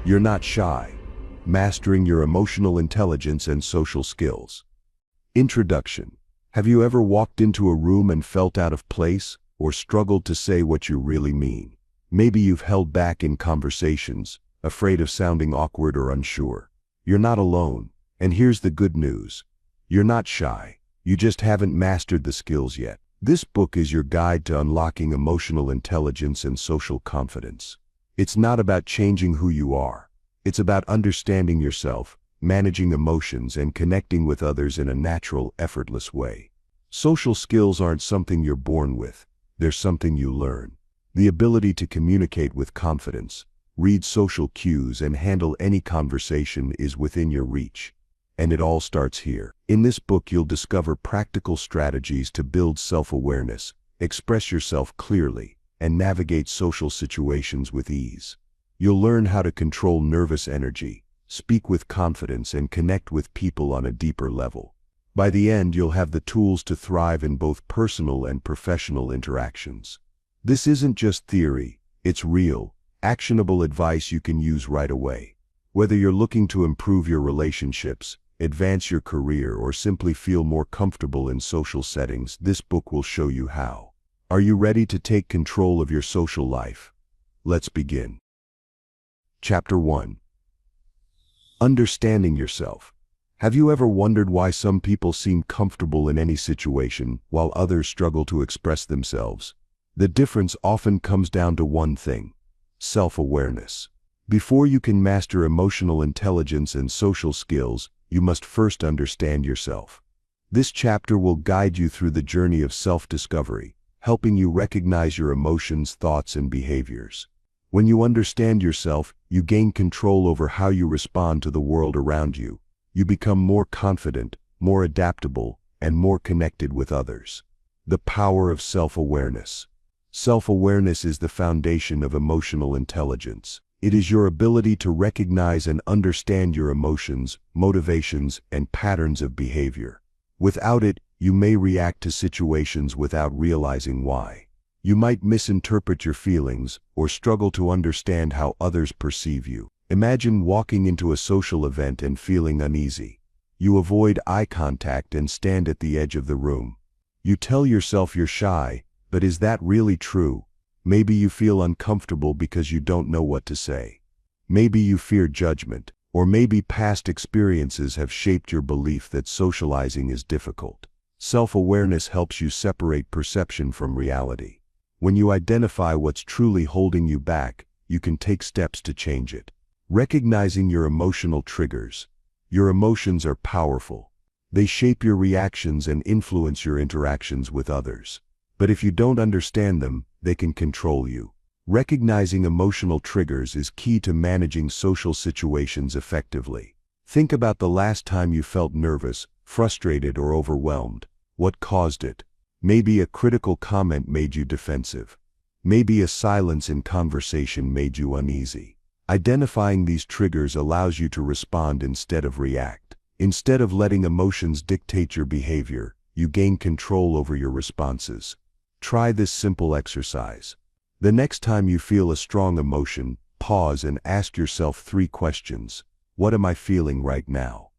You're not shy. Mastering your emotional intelligence and social skills. Introduction. Have you ever walked into a room and felt out of place, or struggled to say what you really mean? Maybe you've held back in conversations, afraid of sounding awkward or unsure. You're not alone, and here's the good news. You're not shy. You just haven't mastered the skills yet. This book is your guide to unlocking emotional intelligence and social confidence. It's not about changing who you are. It's about understanding yourself, managing emotions, and connecting with others in a natural, effortless way. Social skills aren't something you're born with. They're something you learn. The ability to communicate with confidence, read social cues, and handle any conversation is within your reach. And it all starts here. In this book, you'll discover practical strategies to build self-awareness, express yourself clearly, and navigate social situations with ease. You'll learn how to control nervous energy, speak with confidence, and connect with people on a deeper level. By the end, you'll have the tools to thrive in both personal and professional interactions. This isn't just theory, it's real, actionable advice you can use right away. Whether you're looking to improve your relationships, advance your career, or simply feel more comfortable in social settings, this book will show you how. Are you ready to take control of your social life? Let's begin. Chapter 1. Understanding yourself. Have you ever wondered why some people seem comfortable in any situation while others struggle to express themselves? The difference often comes down to one thing: self-awareness. Before you can master emotional intelligence and social skills, you must first understand yourself. This chapter will guide you through the journey of self-discovery, helping you recognize your emotions, thoughts, and behaviors. When you understand yourself, you gain control over how you respond to the world around you. You become more confident, more adaptable, and more connected with others. The power of self-awareness. Self-awareness is the foundation of emotional intelligence. It is your ability to recognize and understand your emotions, motivations, and patterns of behavior. Without it, you may react to situations without realizing why. You might misinterpret your feelings or struggle to understand how others perceive you. Imagine walking into a social event and feeling uneasy. You avoid eye contact and stand at the edge of the room. You tell yourself you're shy, but is that really true? Maybe you feel uncomfortable because you don't know what to say. Maybe you fear judgment, or maybe past experiences have shaped your belief that socializing is difficult. Self-awareness helps you separate perception from reality. When you identify what's truly holding you back, you can take steps to change it. Recognizing your emotional triggers. Your emotions are powerful. They shape your reactions and influence your interactions with others. But if you don't understand them, they can control you. Recognizing emotional triggers is key to managing social situations effectively. Think about the last time you felt nervous, frustrated, or overwhelmed. What caused it? Maybe a critical comment made you defensive. Maybe a silence in conversation made you uneasy. Identifying these triggers allows you to respond instead of react. Instead of letting emotions dictate your behavior, you gain control over your responses. Try this simple exercise. The next time you feel a strong emotion, pause and ask yourself 3 questions. What am I feeling right now?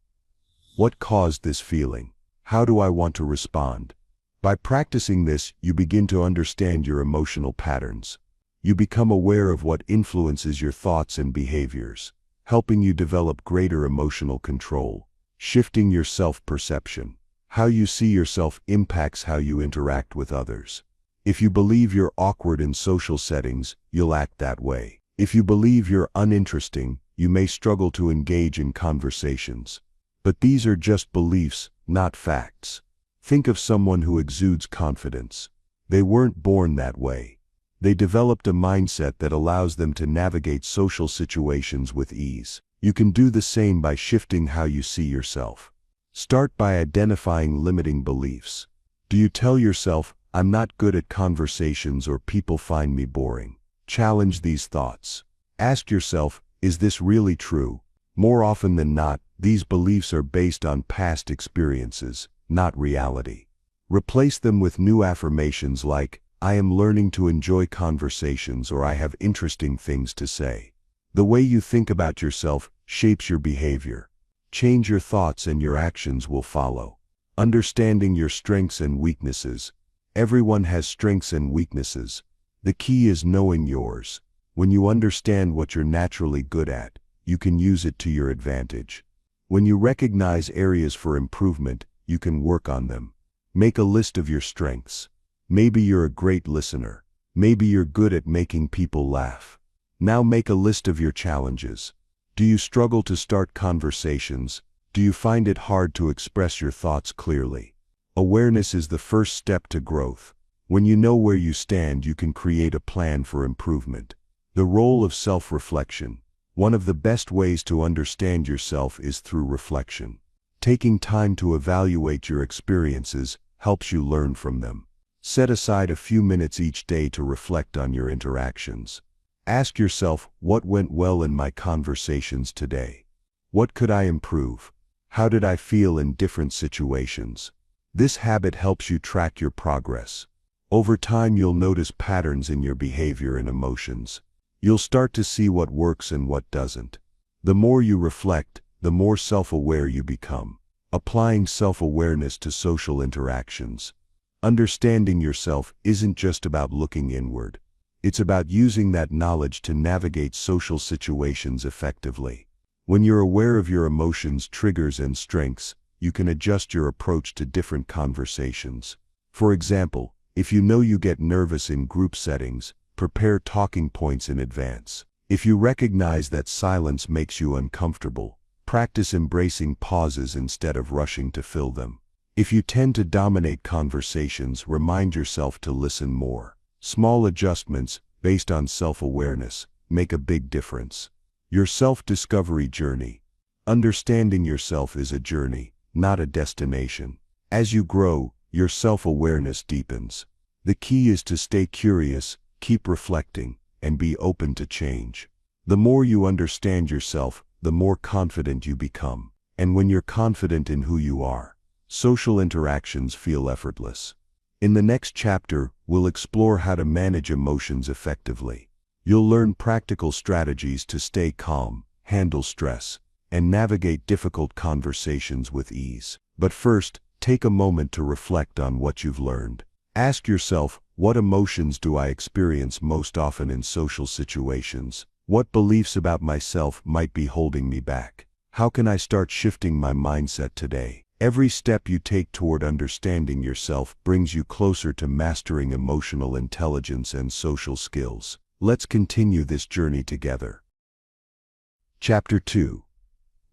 What caused this feeling? How do I want to respond? By practicing this, you begin to understand your emotional patterns. You become aware of what influences your thoughts and behaviors, helping you develop greater emotional control. Shifting your self-perception. How you see yourself impacts how you interact with others. If you believe you're awkward in social settings, you'll act that way. If you believe you're uninteresting, you may struggle to engage in conversations. But these are just beliefs, not facts. Think of someone who exudes confidence. They weren't born that way. They developed a mindset that allows them to navigate social situations with ease. You can do the same by shifting how you see yourself. Start by identifying limiting beliefs. Do you tell yourself, "I'm not good at conversations," or "people find me boring"? Challenge these thoughts. Ask yourself, is this really true? More often than not, these beliefs are based on past experiences, not reality. Replace them with new affirmations like, "I am learning to enjoy conversations," or "I have interesting things to say." The way you think about yourself shapes your behavior. Change your thoughts and your actions will follow. Understanding your strengths and weaknesses. Everyone has strengths and weaknesses. The key is knowing yours. When you understand what you're naturally good at, you can use it to your advantage. When you recognize areas for improvement, you can work on them. Make a list of your strengths. Maybe you're a great listener. Maybe you're good at making people laugh. Now make a list of your challenges. Do you struggle to start conversations? Do you find it hard to express your thoughts clearly? Awareness is the first step to growth. When you know where you stand, you can create a plan for improvement. The role of self-reflection. One of the best ways to understand yourself is through reflection. Taking time to evaluate your experiences helps you learn from them. Set aside a few minutes each day to reflect on your interactions. Ask yourself, what went well in my conversations today? What could I improve? How did I feel in different situations? This habit helps you track your progress. Over time, you'll notice patterns in your behavior and emotions. You'll start to see what works and what doesn't. The more you reflect, the more self-aware you become. Applying self-awareness to social interactions. Understanding yourself isn't just about looking inward. It's about using that knowledge to navigate social situations effectively. When you're aware of your emotions, triggers, and strengths, you can adjust your approach to different conversations. For example, if you know you get nervous in group settings, prepare talking points in advance. If you recognize that silence makes you uncomfortable, practice embracing pauses instead of rushing to fill them. If you tend to dominate conversations, remind yourself to listen more. Small adjustments, based on self-awareness, make a big difference. Your self-discovery journey. Understanding yourself is a journey, not a destination. As you grow, your self-awareness deepens. The key is to stay curious, keep reflecting, and be open to change. The more you understand yourself, the more confident you become. And when you're confident in who you are, social interactions feel effortless. In the next chapter, we'll explore how to manage emotions effectively. You'll learn practical strategies to stay calm, handle stress, and navigate difficult conversations with ease. But first, take a moment to reflect on what you've learned. Ask yourself, what emotions do I experience most often in social situations? What beliefs about myself might be holding me back? How can I start shifting my mindset today? Every step you take toward understanding yourself brings you closer to mastering emotional intelligence and social skills. Let's continue this journey together. Chapter 2.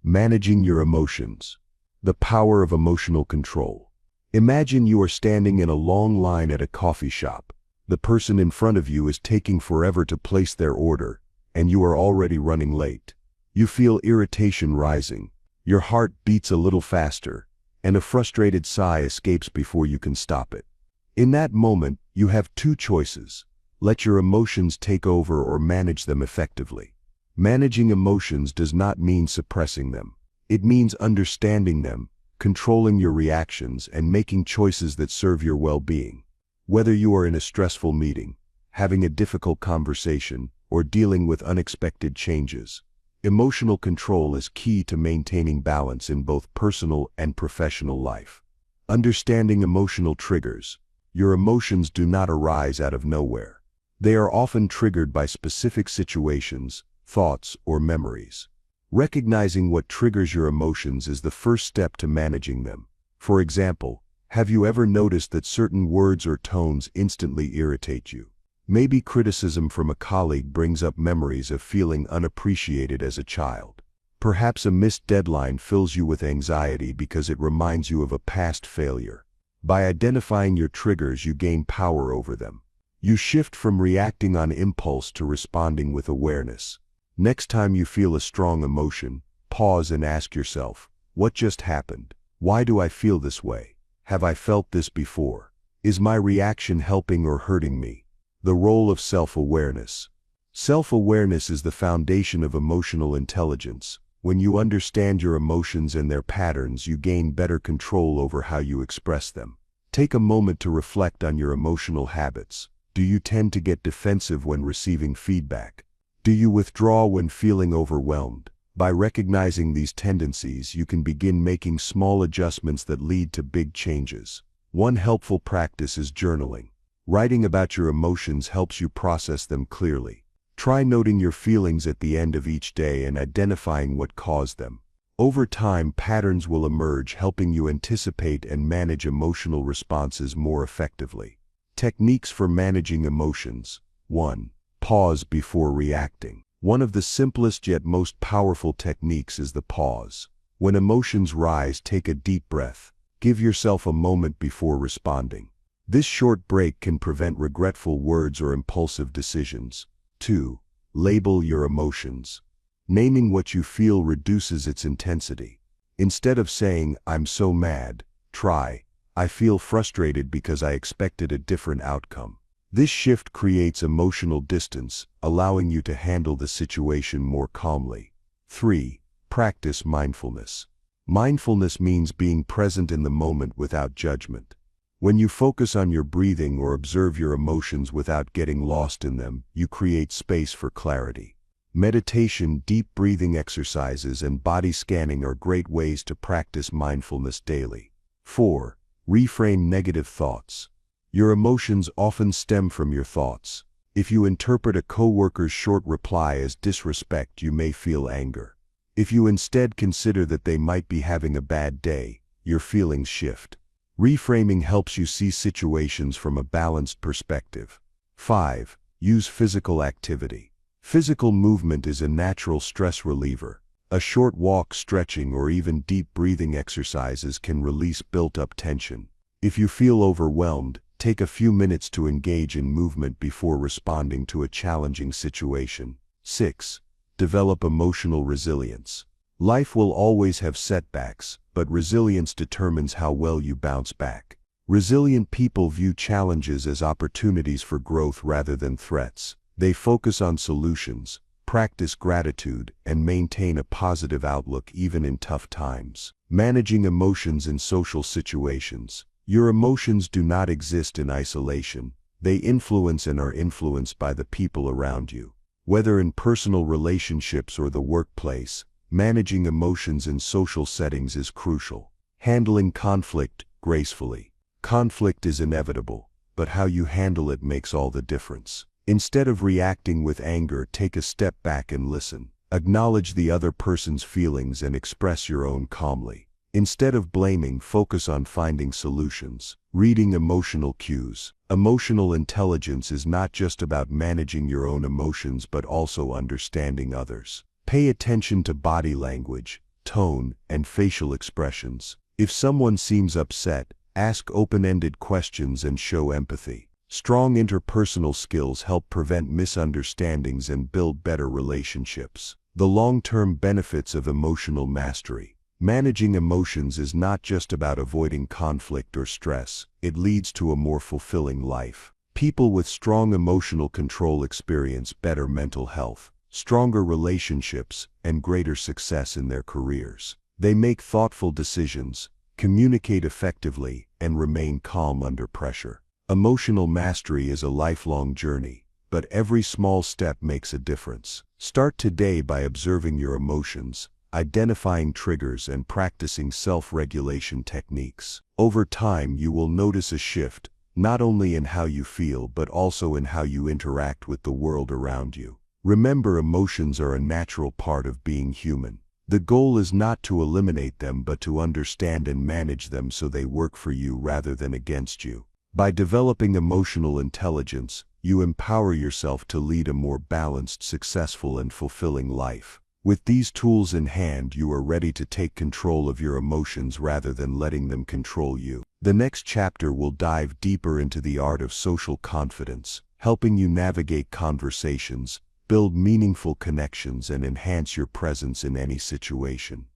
Managing your emotions. The power of emotional control. Imagine you are standing in a long line at a coffee shop. The person in front of you is taking forever to place their order, and you are already running late. You feel irritation rising. Your heart beats a little faster, and a frustrated sigh escapes before you can stop it. In that moment, you have two choices. Let your emotions take over or manage them effectively. Managing emotions does not mean suppressing them. It means understanding them, controlling your reactions, and making choices that serve your well-being. Whether you are in a stressful meeting, having a difficult conversation, or dealing with unexpected changes, emotional control is key to maintaining balance in both personal and professional life. Understanding emotional triggers. Your emotions do not arise out of nowhere. They are often triggered by specific situations, thoughts, or memories. Recognizing what triggers your emotions is the first step to managing them. For example, have you ever noticed that certain words or tones instantly irritate you? Maybe criticism from a colleague brings up memories of feeling unappreciated as a child. Perhaps a missed deadline fills you with anxiety because it reminds you of a past failure. By identifying your triggers, you gain power over them. You shift from reacting on impulse to responding with awareness. Next time you feel a strong emotion, pause and ask yourself, what just happened? Why do I feel this way? Have I felt this before? Is my reaction helping or hurting me? The role of self-awareness. Self-awareness is the foundation of emotional intelligence. When you understand your emotions and their patterns, you gain better control over how you express them. Take a moment to reflect on your emotional habits. Do you tend to get defensive when receiving feedback? Do you withdraw when feeling overwhelmed? By recognizing these tendencies, you can begin making small adjustments that lead to big changes. One helpful practice is journaling. Writing about your emotions helps you process them clearly. Try noting your feelings at the end of each day and identifying what caused them. Over time, patterns will emerge, helping you anticipate and manage emotional responses more effectively. Techniques for managing emotions. 1. Pause before reacting. One of the simplest yet most powerful techniques is the pause. When emotions rise, take a deep breath. Give yourself a moment before responding. This short break can prevent regretful words or impulsive decisions. 2. Label your emotions. Naming what you feel reduces its intensity. Instead of saying, "I'm so mad," try, "I feel frustrated because I expected a different outcome." This shift creates emotional distance, allowing you to handle the situation more calmly. 3. Practice mindfulness. Mindfulness means being present in the moment without judgment. When you focus on your breathing or observe your emotions without getting lost in them, you create space for clarity. Meditation, deep breathing exercises, and body scanning are great ways to practice mindfulness daily. 4. Reframe negative thoughts. Your emotions often stem from your thoughts. If you interpret a coworker's short reply as disrespect, you may feel anger. If you instead consider that they might be having a bad day, your feelings shift. Reframing helps you see situations from a balanced perspective. 5. Use physical activity. Physical movement is a natural stress reliever. A short walk, stretching, or even deep breathing exercises can release built-up tension. If you feel overwhelmed, take a few minutes to engage in movement before responding to a challenging situation. 6. Develop emotional resilience. Life will always have setbacks, but resilience determines how well you bounce back. Resilient people view challenges as opportunities for growth rather than threats. They focus on solutions, practice gratitude, and maintain a positive outlook even in tough times. Managing emotions in social situations. Your emotions do not exist in isolation. They influence and are influenced by the people around you. Whether in personal relationships or the workplace, managing emotions in social settings is crucial. Handling conflict gracefully. Conflict is inevitable, but how you handle it makes all the difference. Instead of reacting with anger, take a step back and listen. Acknowledge the other person's feelings and express your own calmly. Instead of blaming, focus on finding solutions. Reading emotional cues. Emotional intelligence is not just about managing your own emotions but also understanding others. Pay attention to body language, tone, and facial expressions. If someone seems upset, ask open-ended questions and show empathy. Strong interpersonal skills help prevent misunderstandings and build better relationships. The long-term benefits of emotional mastery. Managing emotions is not just about avoiding conflict or stress. It leads to a more fulfilling life. People with strong emotional control experience better mental health, stronger relationships, and greater success in their careers. They make thoughtful decisions, communicate effectively, and remain calm under pressure. Emotional mastery is a lifelong journey, but every small step makes a difference. Start today by observing your emotions, identifying triggers, and practicing self-regulation techniques. Over time, you will notice a shift, not only in how you feel but also in how you interact with the world around you. Remember, emotions are a natural part of being human. The goal is not to eliminate them but to understand and manage them so they work for you rather than against you. By developing emotional intelligence, you empower yourself to lead a more balanced, successful, and fulfilling life. With these tools in hand, you are ready to take control of your emotions rather than letting them control you. The next chapter will dive deeper into the art of social confidence, helping you navigate conversations, build meaningful connections, and enhance your presence in any situation.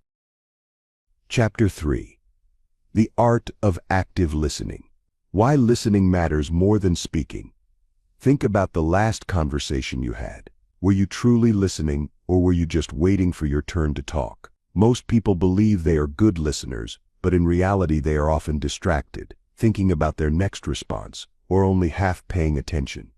Chapter 3. The Art of Active Listening. Why listening matters more than speaking. Think about the last conversation you had. Were you truly listening, or were you just waiting for your turn to talk? Most people believe they are good listeners, but in reality they are often distracted, thinking about their next response, or only half paying attention.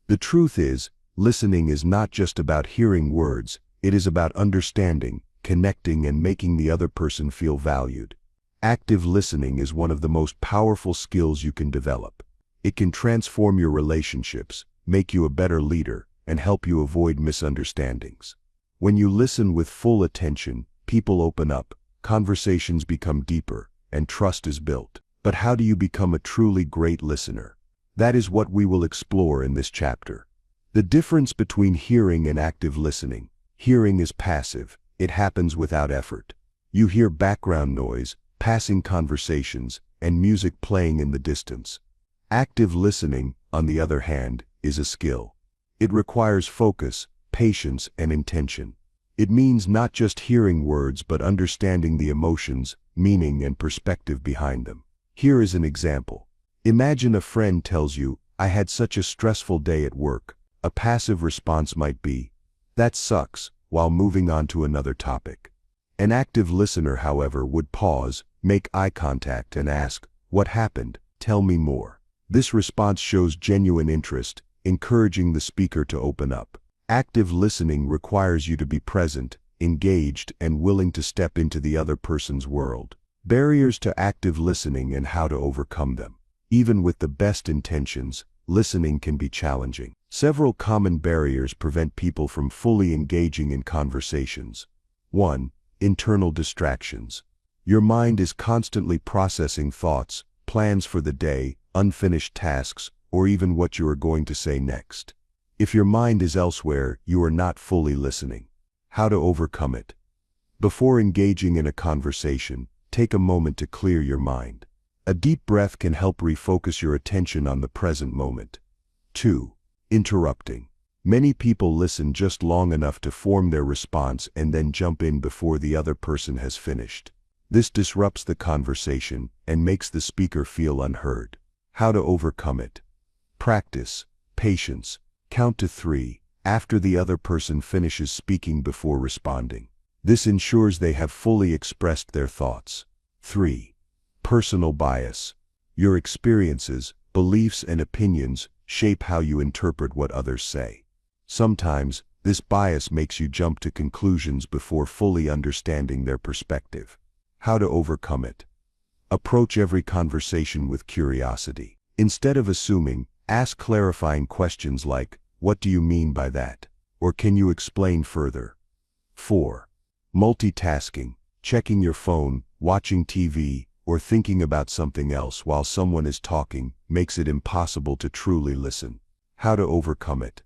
The truth is, Listening is not just about hearing words, it is about understanding, connecting, and making the other person feel valued. Active listening is one of the most powerful skills you can develop. It can transform your relationships, make you a better leader, and help you avoid misunderstandings. When you listen with full attention, people open up, conversations become deeper, and trust is built. But how do you become a truly great listener? That is what we will explore in this chapter. The difference between hearing and active listening. Hearing is passive. It happens without effort. You hear background noise, passing conversations, and music playing in the distance. Active listening, on the other hand, is a skill. It requires focus, patience, and intention. It means not just hearing words but understanding the emotions, meaning, and perspective behind them. Here is an example. Imagine a friend tells you, "I had such a stressful day at work." A passive response might be, "That sucks," while moving on to another topic. An active listener, however, would pause, make eye contact, and ask, "What happened? Tell me more." This response shows genuine interest, encouraging the speaker to open up. Active listening requires you to be present, engaged, and willing to step into the other person's world. Barriers to active listening and how to overcome them. Even with the best intentions, listening can be challenging. Several common barriers prevent people from fully engaging in conversations. 1. Internal distractions. Your mind is constantly processing thoughts, plans for the day, unfinished tasks, or even what you are going to say next. If your mind is elsewhere, you are not fully listening. How to overcome it? Before engaging in a conversation, take a moment to clear your mind. A deep breath can help refocus your attention on the present moment. 2. Interrupting. Many people listen just long enough to form their response and then jump in before the other person has finished. This disrupts the conversation and makes the speaker feel unheard. How to overcome it? Practice patience. Count to 3 after the other person finishes speaking before responding. This ensures they have fully expressed their thoughts. 3. Personal bias. Your experiences, beliefs, and opinions shape how you interpret what others say. Sometimes, this bias makes you jump to conclusions before fully understanding their perspective. How to overcome it? Approach every conversation with curiosity. Instead of assuming, ask clarifying questions like, "What do you mean by that?" or "Can you explain further?" 4. Multitasking. Checking your phone, watching TV, or thinking about something else while someone is talking makes it impossible to truly listen. How to overcome it?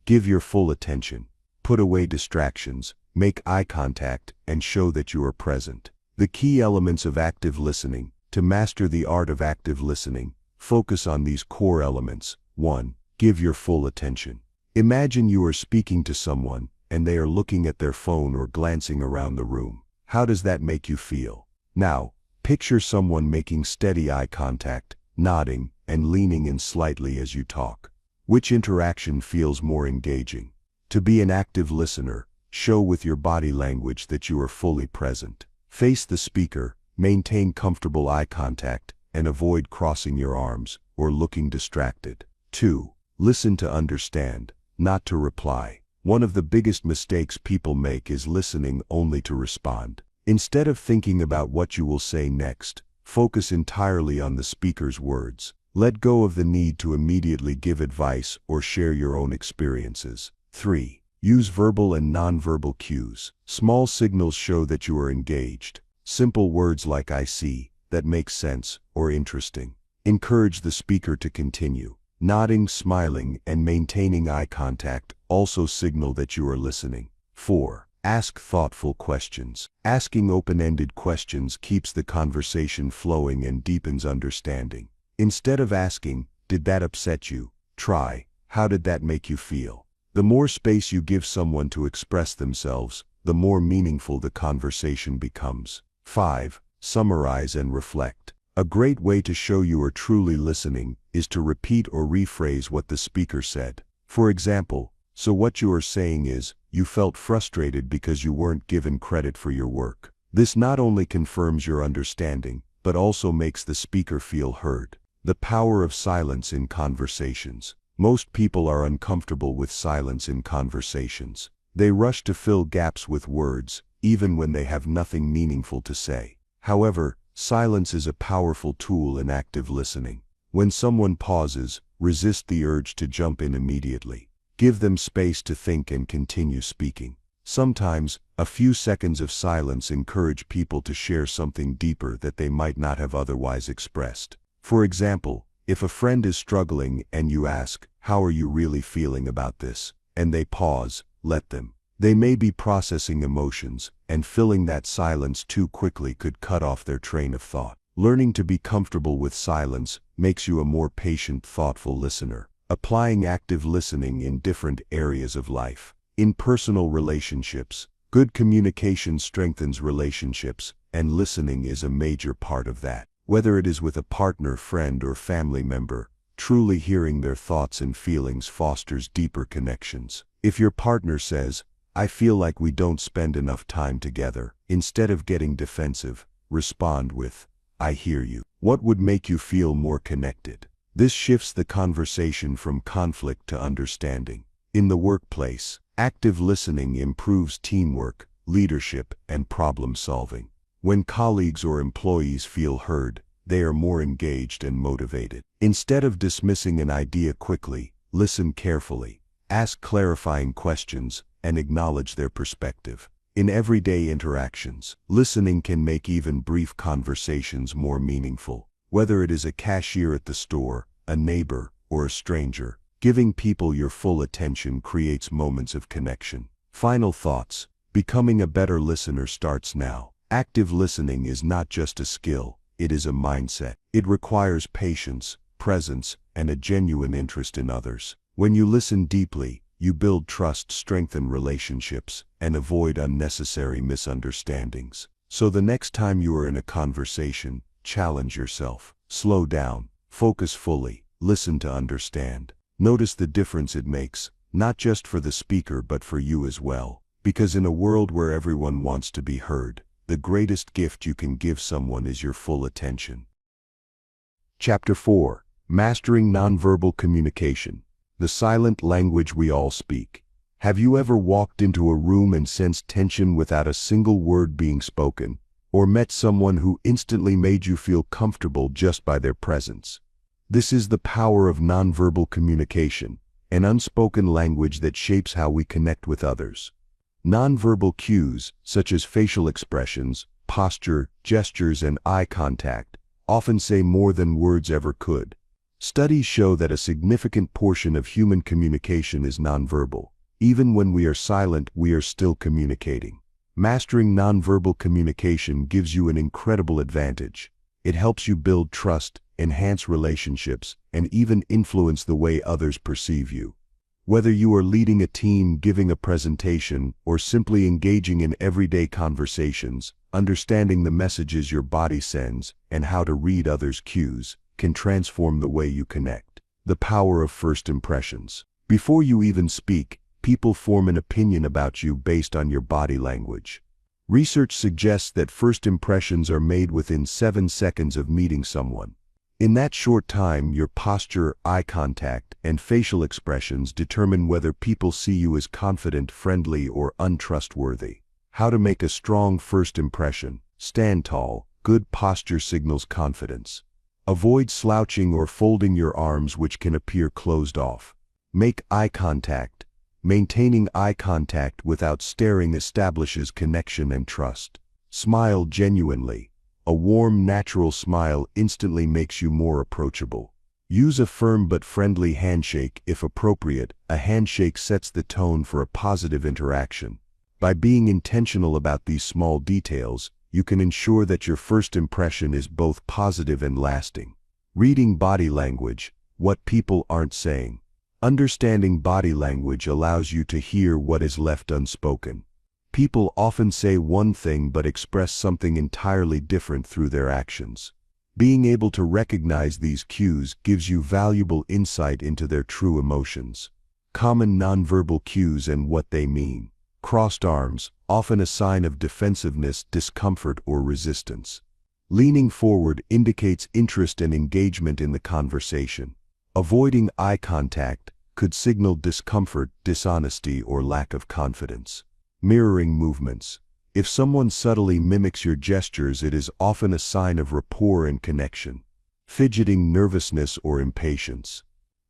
Give your full attention. Put away distractions, make eye contact, and show that you are present. The key elements of active listening. To master the art of active listening, focus on these core elements. 1. Give your full attention. Imagine you are speaking to someone, and they are looking at their phone or glancing around the room. How does that make you feel? Now, picture someone making steady eye contact, nodding, and leaning in slightly as you talk. Which interaction feels more engaging? To be an active listener, show with your body language that you are fully present. Face the speaker, maintain comfortable eye contact, and avoid crossing your arms or looking distracted. 2. Listen to understand, not to reply. One of the biggest mistakes people make is listening only to respond. Instead of thinking about what you will say next, focus entirely on the speaker's words. Let go of the need to immediately give advice or share your own experiences. 3. Use verbal and nonverbal cues. Small signals show that you are engaged. Simple words like "I see," "That makes sense," or "interesting" encourage the speaker to continue. Nodding, smiling, and maintaining eye contact also signal that you are listening. 4. Ask thoughtful questions. Asking open-ended questions keeps the conversation flowing and deepens understanding. Instead of asking, "Did that upset you?" try, "How did that make you feel?" The more space you give someone to express themselves, the more meaningful the conversation becomes. 5. Summarize and reflect. A great way to show you are truly listening is to repeat or rephrase what the speaker said. For example, "So what you are saying is, you felt frustrated because you weren't given credit for your work." This not only confirms your understanding, but also makes the speaker feel heard. The power of silence in conversations. Most people are uncomfortable with silence in conversations. They rush to fill gaps with words, even when they have nothing meaningful to say. However, silence is a powerful tool in active listening. When someone pauses, resist the urge to jump in immediately. Give them space to think and continue speaking. Sometimes, a few seconds of silence encourage people to share something deeper that they might not have otherwise expressed. For example, if a friend is struggling and you ask, "How are you really feeling about this?" and they pause, let them. They may be processing emotions, and filling that silence too quickly could cut off their train of thought. Learning to be comfortable with silence makes you a more patient, thoughtful listener. Applying active listening in different areas of life. In personal relationships, good communication strengthens relationships, and listening is a major part of that. Whether it is with a partner, friend, or family member, truly hearing their thoughts and feelings fosters deeper connections. If your partner says, "I feel like we don't spend enough time together," instead of getting defensive, respond with, "I hear you." What would make you feel more connected? This shifts the conversation from conflict to understanding. In the workplace, active listening improves teamwork, leadership, and problem solving. When colleagues or employees feel heard, they are more engaged and motivated. Instead of dismissing an idea quickly, listen carefully, ask clarifying questions, and acknowledge their perspective. In everyday interactions, listening can make even brief conversations more meaningful. Whether it is a cashier at the store, a neighbor, or a stranger, giving people your full attention creates moments of connection. Final thoughts. Becoming a better listener starts now. Active listening is not just a skill, it is a mindset. It requires patience, presence, and a genuine interest in others. When you listen deeply, you build trust, strengthen relationships, and avoid unnecessary misunderstandings. So the next time you are in a conversation, challenge yourself. Slow down, focus fully, listen to understand. Notice the difference it makes, not just for the speaker but for you as well. Because in a world where everyone wants to be heard, the greatest gift you can give someone is your full attention. Chapter 4. Mastering Nonverbal Communication. The silent language we all speak. Have you ever walked into a room and sensed tension without a single word being spoken? Or met someone who instantly made you feel comfortable just by their presence? This is the power of nonverbal communication, an unspoken language that shapes how we connect with others. Nonverbal cues, such as facial expressions, posture, gestures, and eye contact, often say more than words ever could. Studies show that a significant portion of human communication is nonverbal. Even when we are silent, we are still communicating. Mastering nonverbal communication gives you an incredible advantage. It helps you build trust, enhance relationships, and even influence the way others perceive you. Whether you are leading a team, giving a presentation, or simply engaging in everyday conversations, understanding the messages your body sends and how to read others' cues can transform the way you connect. The power of first impressions. Before you even speak, people form an opinion about you based on your body language. Research suggests that first impressions are made within 7 seconds of meeting someone. In that short time, your posture, eye contact, and facial expressions determine whether people see you as confident, friendly, or untrustworthy. How to make a strong first impression. Stand tall. Good posture signals confidence. Avoid slouching or folding your arms, which can appear closed off. Make eye contact. Maintaining eye contact without staring establishes connection and trust. Smile genuinely. A warm, natural smile instantly makes you more approachable. Use a firm but friendly handshake if appropriate. A handshake sets the tone for a positive interaction. By being intentional about these small details, you can ensure that your first impression is both positive and lasting. Reading body language. What people aren't saying. Understanding body language allows you to hear what is left unspoken. People often say one thing but express something entirely different through their actions. Being able to recognize these cues gives you valuable insight into their true emotions. Common nonverbal cues and what they mean. Crossed arms, often a sign of defensiveness, discomfort, or resistance. Leaning forward indicates interest and engagement in the conversation. Avoiding eye contact could signal discomfort, dishonesty, or lack of confidence. Mirroring movements. If someone subtly mimics your gestures, it is often a sign of rapport and connection. Fidgeting, nervousness, or impatience.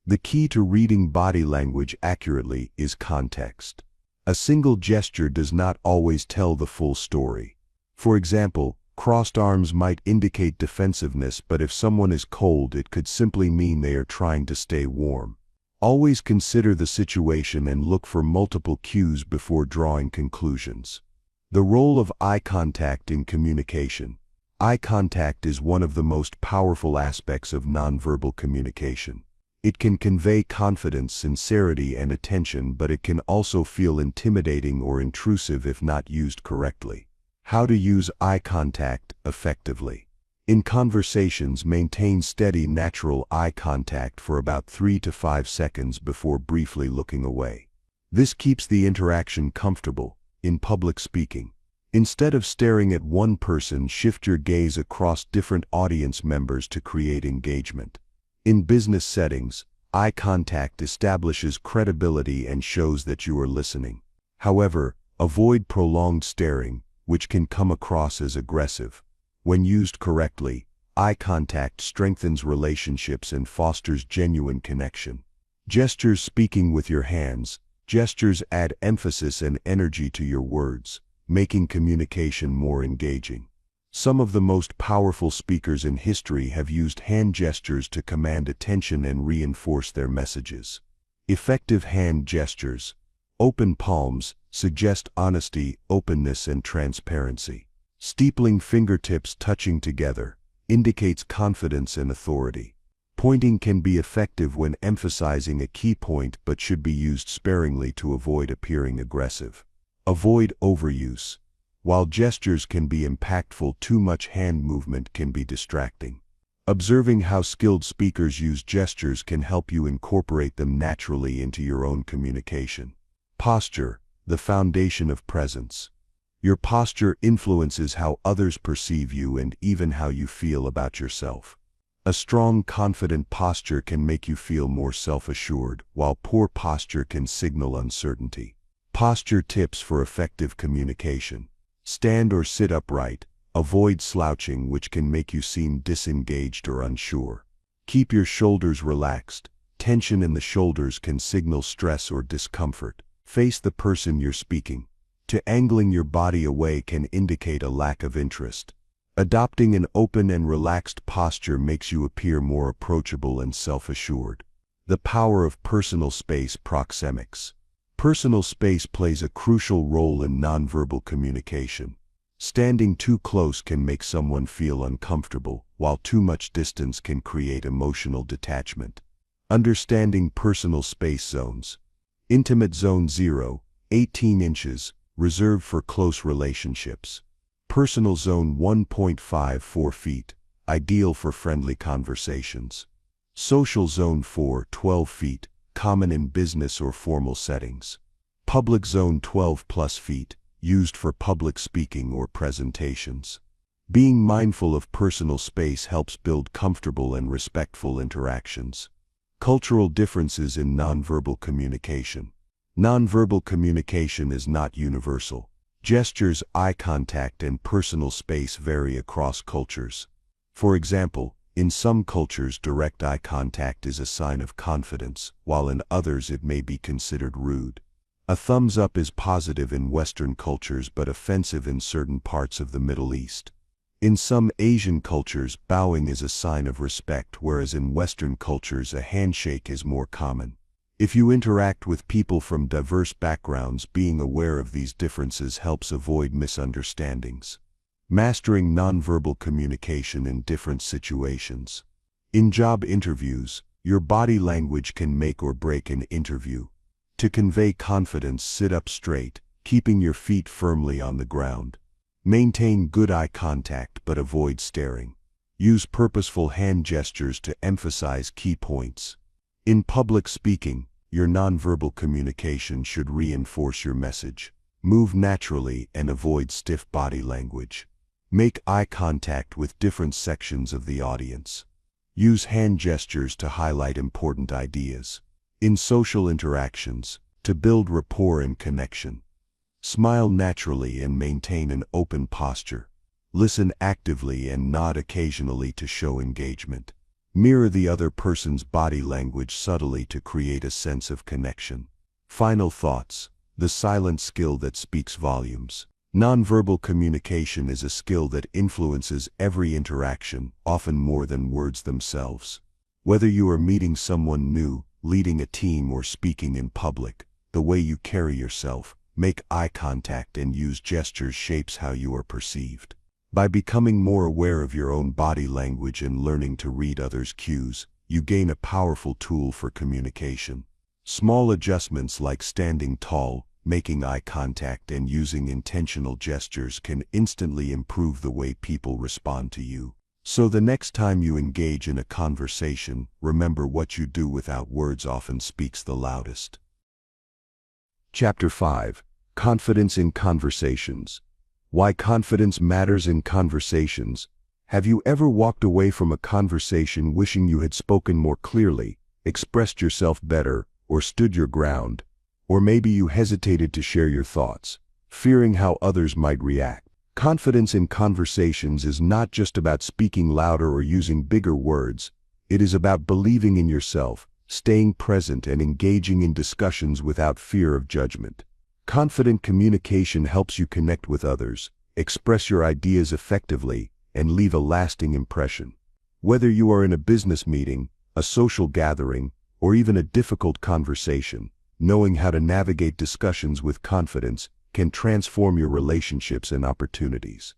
The key to reading body language accurately is context. A single gesture does not always tell the full story. For example, crossed arms might indicate defensiveness, but if someone is cold, it could simply mean they are trying to stay warm. Always consider the situation and look for multiple cues before drawing conclusions. The role of eye contact in communication. Eye contact is one of the most powerful aspects of nonverbal communication. It can convey confidence, sincerity, and attention, but it can also feel intimidating or intrusive if not used correctly. How to use eye contact effectively. In conversations, maintain steady, natural eye contact for about 3 to 5 seconds before briefly looking away. This keeps the interaction comfortable. In public speaking, instead of staring at one person, shift your gaze across different audience members to create engagement. In business settings, eye contact establishes credibility and shows that you are listening. However, avoid prolonged staring, which can come across as aggressive. When used correctly, eye contact strengthens relationships and fosters genuine connection. Gestures. Speaking with your hands. Gestures add emphasis and energy to your words, making communication more engaging. Some of the most powerful speakers in history have used hand gestures to command attention and reinforce their messages. Effective hand gestures. Open palms suggest honesty, openness, and transparency. Steepling fingertips touching together indicates confidence and authority. Pointing can be effective when emphasizing a key point, but should be used sparingly to avoid appearing aggressive. Avoid overuse. While gestures can be impactful, too much hand movement can be distracting. Observing how skilled speakers use gestures can help you incorporate them naturally into your own communication. Posture, the foundation of presence. Your posture influences how others perceive you and even how you feel about yourself. A strong, confident posture can make you feel more self-assured, while poor posture can signal uncertainty. Posture tips for effective communication. Stand or sit upright. Avoid slouching, which can make you seem disengaged or unsure. Keep your shoulders relaxed. Tension in the shoulders can signal stress or discomfort. Face the person you're speaking to. Angling your body away can indicate a lack of interest. Adopting an open and relaxed posture makes you appear more approachable and self-assured. The power of personal space. Proxemics. Personal space plays a crucial role in nonverbal communication. Standing too close can make someone feel uncomfortable, while too much distance can create emotional detachment. Understanding personal space zones. Intimate zone 0-18 inches, reserved for close relationships. Personal zone 1.54 feet, ideal for friendly conversations. Social zone 4-12 feet, common in business or formal settings. Public zone 12+ feet, used for public speaking or presentations. Being mindful of personal space helps build comfortable and respectful interactions. Cultural differences in nonverbal communication. Nonverbal communication is not universal. Gestures, eye contact, and personal space vary across cultures. For example, in some cultures, direct eye contact is a sign of confidence, while in others it may be considered rude. A thumbs up is positive in Western cultures but offensive in certain parts of the Middle East. In some Asian cultures, bowing is a sign of respect, whereas in Western cultures a handshake is more common. If you interact with people from diverse backgrounds, being aware of these differences helps avoid misunderstandings. Mastering nonverbal communication in different situations. In job interviews, your body language can make or break an interview. To convey confidence, sit up straight, keeping your feet firmly on the ground. Maintain good eye contact but avoid staring. Use purposeful hand gestures to emphasize key points. In public speaking, your nonverbal communication should reinforce your message. Move naturally and avoid stiff body language. Make eye contact with different sections of the audience. Use hand gestures to highlight important ideas. In social interactions, to build rapport and connection. Smile naturally and maintain an open posture. Listen actively and nod occasionally to show engagement. Mirror the other person's body language subtly to create a sense of connection. Final thoughts. The silent skill that speaks volumes. Nonverbal communication is a skill that influences every interaction, often more than words themselves. Whether you are meeting someone new, leading a team, or speaking in public, the way you carry yourself, make eye contact, and use gestures shapes how you are perceived. By becoming more aware of your own body language and learning to read others' cues, you gain a powerful tool for communication. Small adjustments like standing tall, making eye contact, and using intentional gestures can instantly improve the way people respond to you. So the next time you engage in a conversation, remember what you do without words often speaks the loudest. Chapter 5. Confidence in Conversations. Why confidence matters in conversations. Have you ever walked away from a conversation wishing you had spoken more clearly, expressed yourself better, or stood your ground? Or maybe you hesitated to share your thoughts, fearing how others might react. Confidence in conversations is not just about speaking louder or using bigger words. It is about believing in yourself, staying present, and engaging in discussions without fear of judgment. Confident communication helps you connect with others, express your ideas effectively, and leave a lasting impression. Whether you are in a business meeting, a social gathering, or even a difficult conversation, knowing how to navigate discussions with confidence can transform your relationships and opportunities.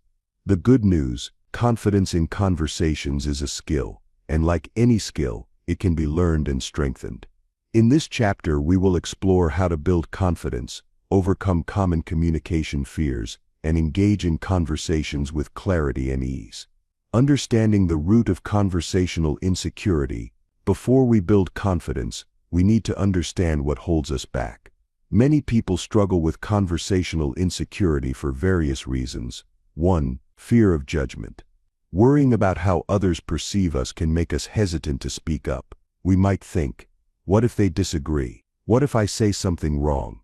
The good news: confidence in conversations is a skill, and like any skill, it can be learned and strengthened. In this chapter, we will explore how to build confidence, overcome common communication fears, and engage in conversations with clarity and ease. Understanding the root of conversational insecurity. Before we build confidence, we need to understand what holds us back. Many people struggle with conversational insecurity for various reasons. 1. Fear of judgment. Worrying about how others perceive us can make us hesitant to speak up. We might think, what if they disagree? What if I say something wrong?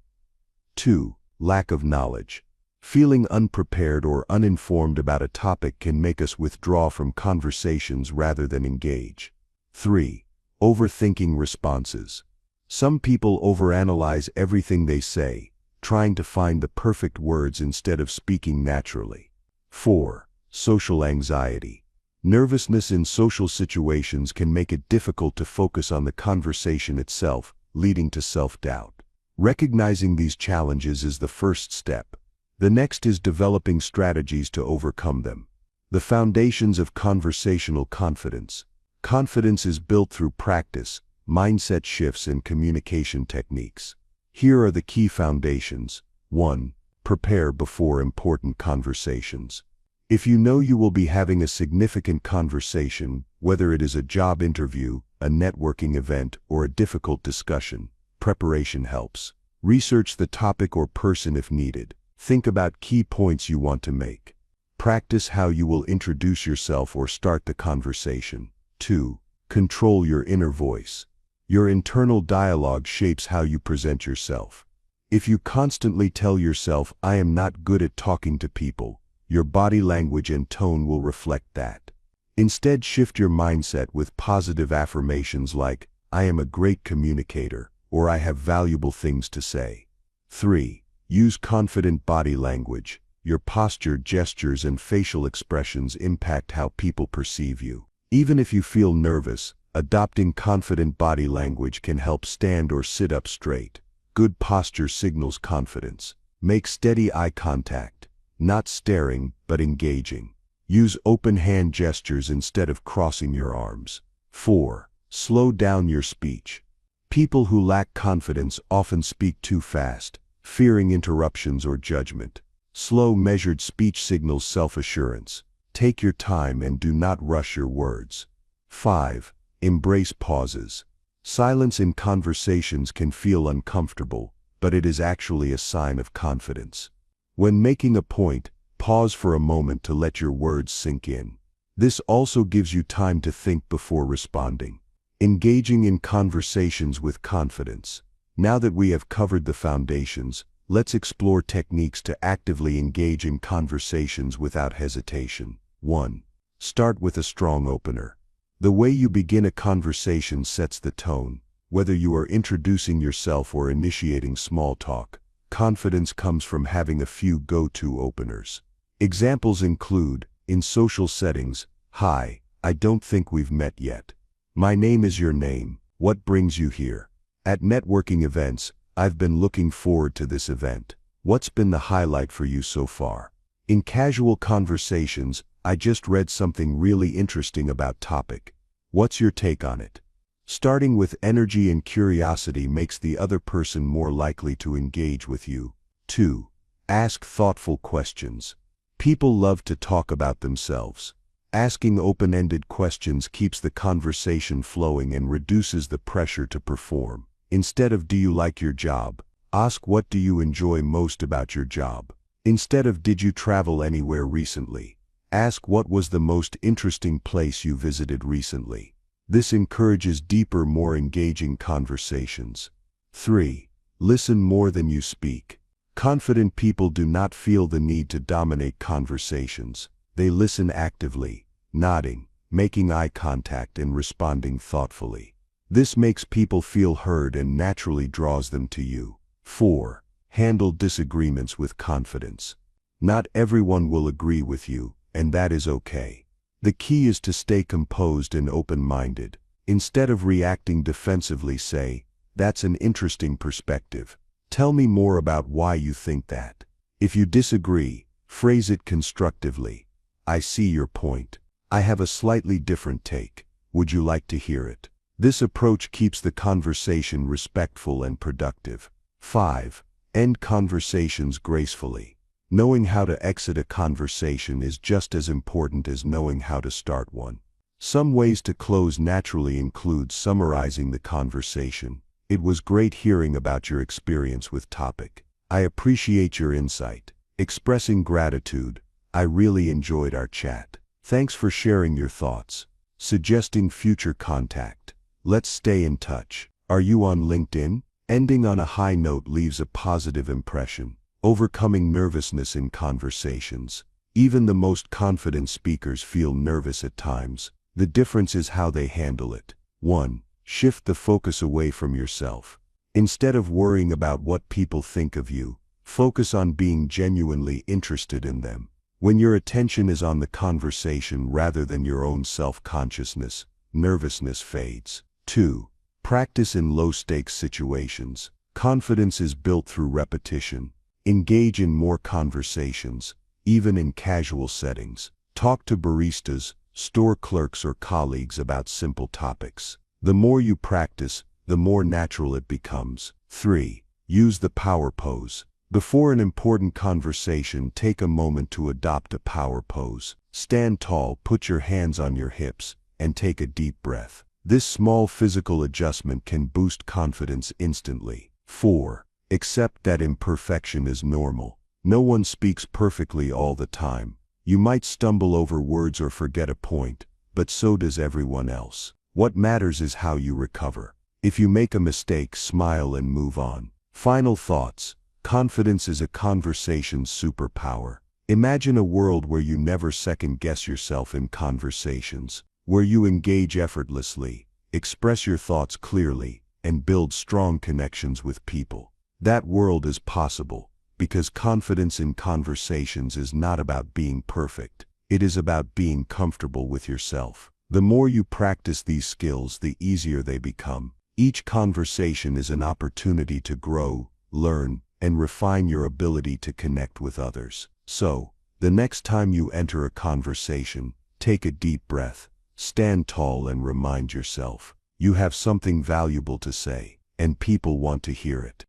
2. Lack of knowledge. Feeling unprepared or uninformed about a topic can make us withdraw from conversations rather than engage. 3. Overthinking responses. Some people overanalyze everything they say, trying to find the perfect words instead of speaking naturally. 4. Social anxiety. Nervousness in social situations can make it difficult to focus on the conversation itself, leading to self-doubt. Recognizing these challenges is the first step. The next is developing strategies to overcome them. The foundations of conversational confidence. Confidence is built through practice, mindset shifts, and communication techniques. Here are the key foundations. 1. Prepare before important conversations. If you know you will be having a significant conversation, whether it is a job interview, a networking event, or a difficult discussion, preparation helps. Research the topic or person if needed. Think about key points you want to make. Practice how you will introduce yourself or start the conversation. 2. Control your inner voice. Your internal dialogue shapes how you present yourself. If you constantly tell yourself, "I am not good at talking to people," your body language and tone will reflect that. Instead, shift your mindset with positive affirmations like, "I am a great communicator," or "I have valuable things to say." 3. Use confident body language. Your posture, gestures, and facial expressions impact how people perceive you. Even if you feel nervous, adopting confident body language can help stand or sit up straight. Good posture signals confidence. Make steady eye contact, not staring, but engaging. Use open hand gestures instead of crossing your arms. 4. Slow down your speech. People who lack confidence often speak too fast, fearing interruptions or judgment. Slow, measured speech signals self-assurance. Take your time and do not rush your words. 5. Embrace pauses. Silence in conversations can feel uncomfortable, but it is actually a sign of confidence. When making a point, pause for a moment to let your words sink in. This also gives you time to think before responding. Engaging in conversations with confidence. Now that we have covered the foundations, let's explore techniques to actively engage in conversations without hesitation. 1. Start with a strong opener. The way you begin a conversation sets the tone. Whether you are introducing yourself or initiating small talk, confidence comes from having a few go-to openers. Examples include, in social settings, "Hi, I don't think we've met yet. My name is your name. What brings you here?" At networking events, "I've been looking forward to this event. What's been the highlight for you so far?" In casual conversations, "I just read something really interesting about topic. What's your take on it?" Starting with energy and curiosity makes the other person more likely to engage with you. 2. Ask thoughtful questions. People love to talk about themselves. Asking open-ended questions keeps the conversation flowing and reduces the pressure to perform. Instead of "Do you like your job?" ask "What do you enjoy most about your job?" Instead of "Did you travel anywhere recently?" ask "What was the most interesting place you visited recently?" This encourages deeper, more engaging conversations. 3. Listen more than you speak. Confident people do not feel the need to dominate conversations. They listen actively, nodding, making eye contact, and responding thoughtfully. This makes people feel heard and naturally draws them to you. 4. Handle disagreements with confidence. Not everyone will agree with you, and that is okay. The key is to stay composed and open-minded. Instead of reacting defensively, say, "That's an interesting perspective. Tell me more about why you think that." If you disagree, phrase it constructively. "I see your point. I have a slightly different take. Would you like to hear it?" This approach keeps the conversation respectful and productive. 5. End conversations gracefully. Knowing how to exit a conversation is just as important as knowing how to start one. Some ways to close naturally include summarizing the conversation. "It was great hearing about your experience with topic. I appreciate your insight." Expressing gratitude. "I really enjoyed our chat. Thanks for sharing your thoughts." Suggesting future contact. "Let's stay in touch. Are you on LinkedIn?" Ending on a high note leaves a positive impression. Overcoming nervousness in conversations. Even the most confident speakers feel nervous at times. The difference is how they handle it. 1. Shift the focus away from yourself. Instead of worrying about what people think of you, focus on being genuinely interested in them. When your attention is on the conversation rather than your own self-consciousness, nervousness fades. 2. Practice in low-stakes situations. Confidence is built through repetition. Engage in more conversations, even in casual settings. Talk to baristas, store clerks, or colleagues about simple topics. The more you practice, the more natural it becomes. 3. Use the power pose. Before an important conversation, take a moment to adopt a power pose. Stand tall, put your hands on your hips, and take a deep breath. This small physical adjustment can boost confidence instantly. 4. Accept that imperfection is normal. No one speaks perfectly all the time. You might stumble over words or forget a point, but so does everyone else. What matters is how you recover. If you make a mistake, smile and move on. Final thoughts. Confidence is a conversation's superpower. Imagine a world where you never second-guess yourself in conversations, where you engage effortlessly, express your thoughts clearly, and build strong connections with people. That world is possible, because confidence in conversations is not about being perfect. It is about being comfortable with yourself. The more you practice these skills, the easier they become. Each conversation is an opportunity to grow, learn, and refine your ability to connect with others. So, the next time you enter a conversation, take a deep breath, stand tall, and remind yourself, you have something valuable to say, and people want to hear it.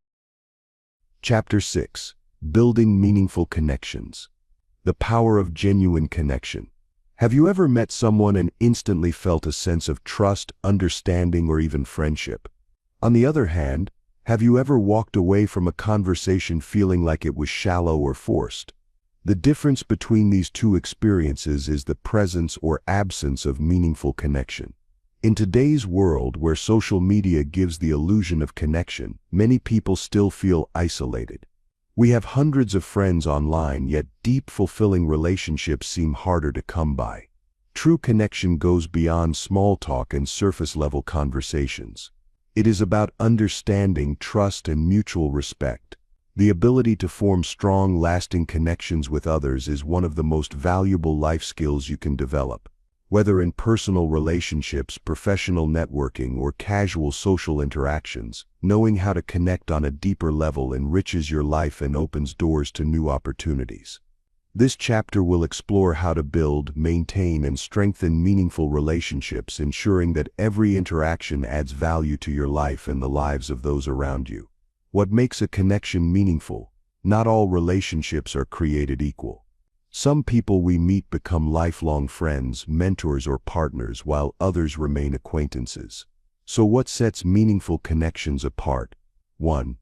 Chapter 6. Building Meaningful Connections. The Power of Genuine Connection. Have you ever met someone and instantly felt a sense of trust, understanding, or even friendship? On the other hand, have you ever walked away from a conversation feeling like it was shallow or forced? The difference between these two experiences is the presence or absence of meaningful connection. In today's world where social media gives the illusion of connection, many people still feel isolated. We have hundreds of friends online, yet deep, fulfilling relationships seem harder to come by. True connection goes beyond small talk and surface-level conversations. It is about understanding, trust, and mutual respect. The ability to form strong, lasting connections with others is one of the most valuable life skills you can develop. Whether in personal relationships, professional networking, or casual social interactions, knowing how to connect on a deeper level enriches your life and opens doors to new opportunities. This chapter will explore how to build, maintain, and strengthen meaningful relationships, ensuring that every interaction adds value to your life and the lives of those around you. What makes a connection meaningful? Not all relationships are created equal. Some people we meet become lifelong friends, mentors, or partners, while others remain acquaintances. So what sets meaningful connections apart? 1.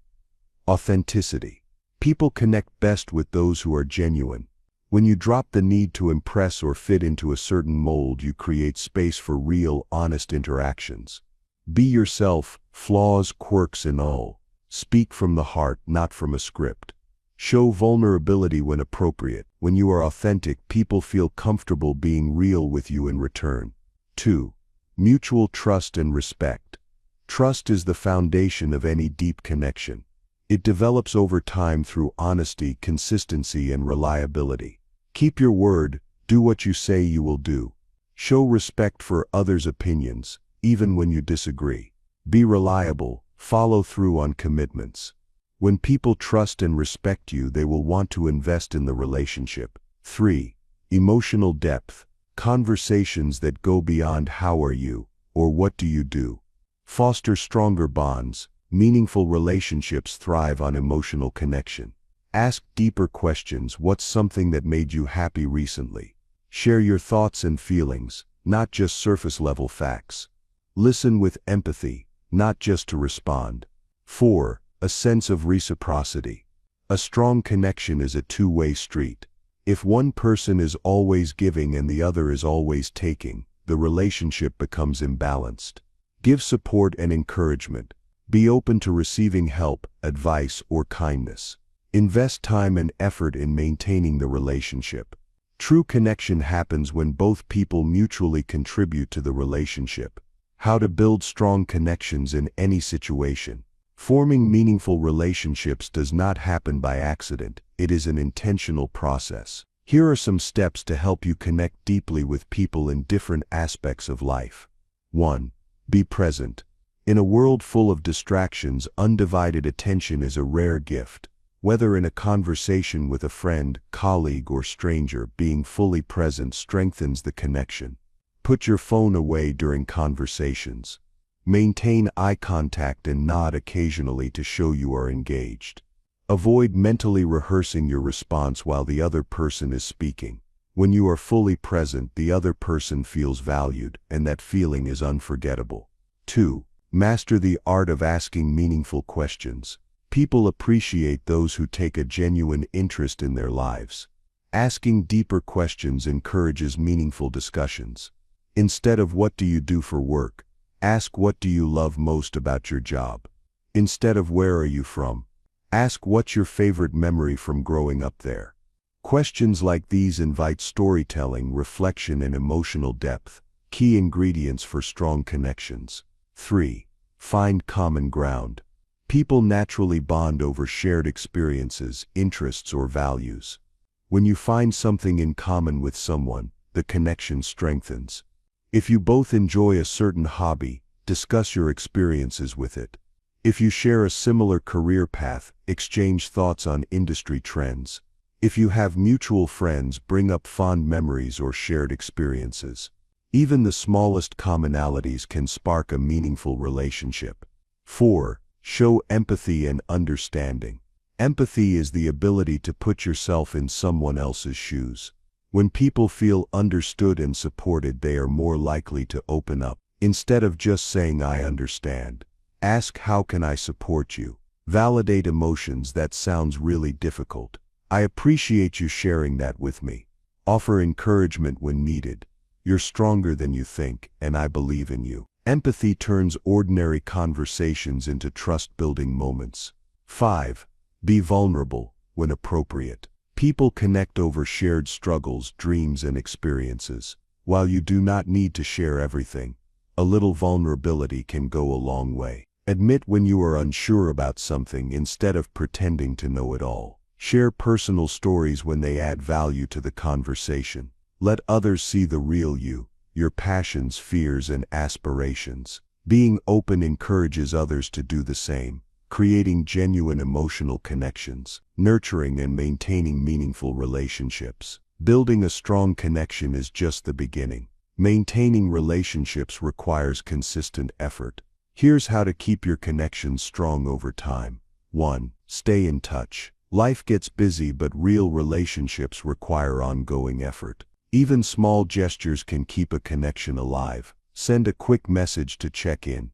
Authenticity. People connect best with those who are genuine. When you drop the need to impress or fit into a certain mold, you create space for real, honest interactions. Be yourself, flaws, quirks, and all. Speak from the heart, not from a script. Show vulnerability when appropriate. When you are authentic, people feel comfortable being real with you in return. 2. Mutual trust and respect. Trust is the foundation of any deep connection. It develops over time through honesty, consistency, and reliability. Keep your word, do what you say you will do. Show respect for others' opinions, even when you disagree. Be reliable, follow through on commitments. When people trust and respect you, they will want to invest in the relationship. 3. Emotional depth. Conversations that go beyond "how are you?" or "what do you do?" foster stronger bonds. Meaningful relationships thrive on emotional connection. Ask deeper questions. What's something that made you happy recently? Share your thoughts and feelings, not just surface-level facts. Listen with empathy, not just to respond. 4. A sense of reciprocity. A strong connection is a two-way street. If one person is always giving and the other is always taking, the relationship becomes imbalanced. Give support and encouragement. Be open to receiving help, advice, or kindness. Invest time and effort in maintaining the relationship. True connection happens when both people mutually contribute to the relationship. How to build strong connections in any situation. Forming meaningful relationships does not happen by accident. It is an intentional process. Here are some steps to help you connect deeply with people in different aspects of life. 1. Be present. In a world full of distractions, undivided attention is a rare gift. Whether in a conversation with a friend, colleague, or stranger, being fully present strengthens the connection. Put your phone away during conversations. Maintain eye contact and nod occasionally to show you are engaged. Avoid mentally rehearsing your response while the other person is speaking. When you are fully present, the other person feels valued, and that feeling is unforgettable. 2. Master the art of asking meaningful questions. People appreciate those who take a genuine interest in their lives. Asking deeper questions encourages meaningful discussions. Instead of "what do you do for work?" ask "what do you love most about your job?" Instead of "where are you from?" ask "what's your favorite memory from growing up there?" Questions like these invite storytelling, reflection, and emotional depth, key ingredients for strong connections. 3. Find common ground. People naturally bond over shared experiences, interests, or values. When you find something in common with someone, the connection strengthens. If you both enjoy a certain hobby, discuss your experiences with it. If you share a similar career path, exchange thoughts on industry trends. If you have mutual friends, bring up fond memories or shared experiences. Even the smallest commonalities can spark a meaningful relationship. 4. Show empathy and understanding. Empathy is the ability to put yourself in someone else's shoes. When people feel understood and supported, they are more likely to open up. Instead of just saying "I understand," ask "how can I support you?" Validate emotions. That sounds really difficult. I appreciate you sharing that with me. Offer encouragement when needed. You're stronger than you think, and I believe in you. Empathy turns ordinary conversations into trust-building moments. 5. Be vulnerable when appropriate. People connect over shared struggles, dreams, and experiences. While you do not need to share everything, a little vulnerability can go a long way. Admit when you are unsure about something instead of pretending to know it all. Share personal stories when they add value to the conversation. Let others see the real you, your passions, fears, and aspirations. Being open encourages others to do the same, creating genuine emotional connections. Nurturing and maintaining meaningful relationships. Building a strong connection is just the beginning. Maintaining relationships requires consistent effort. Here's how to keep your connections strong over time. 1. Stay in touch. Life gets busy, but real relationships require ongoing effort. Even small gestures can keep a connection alive. Send a quick message to check in.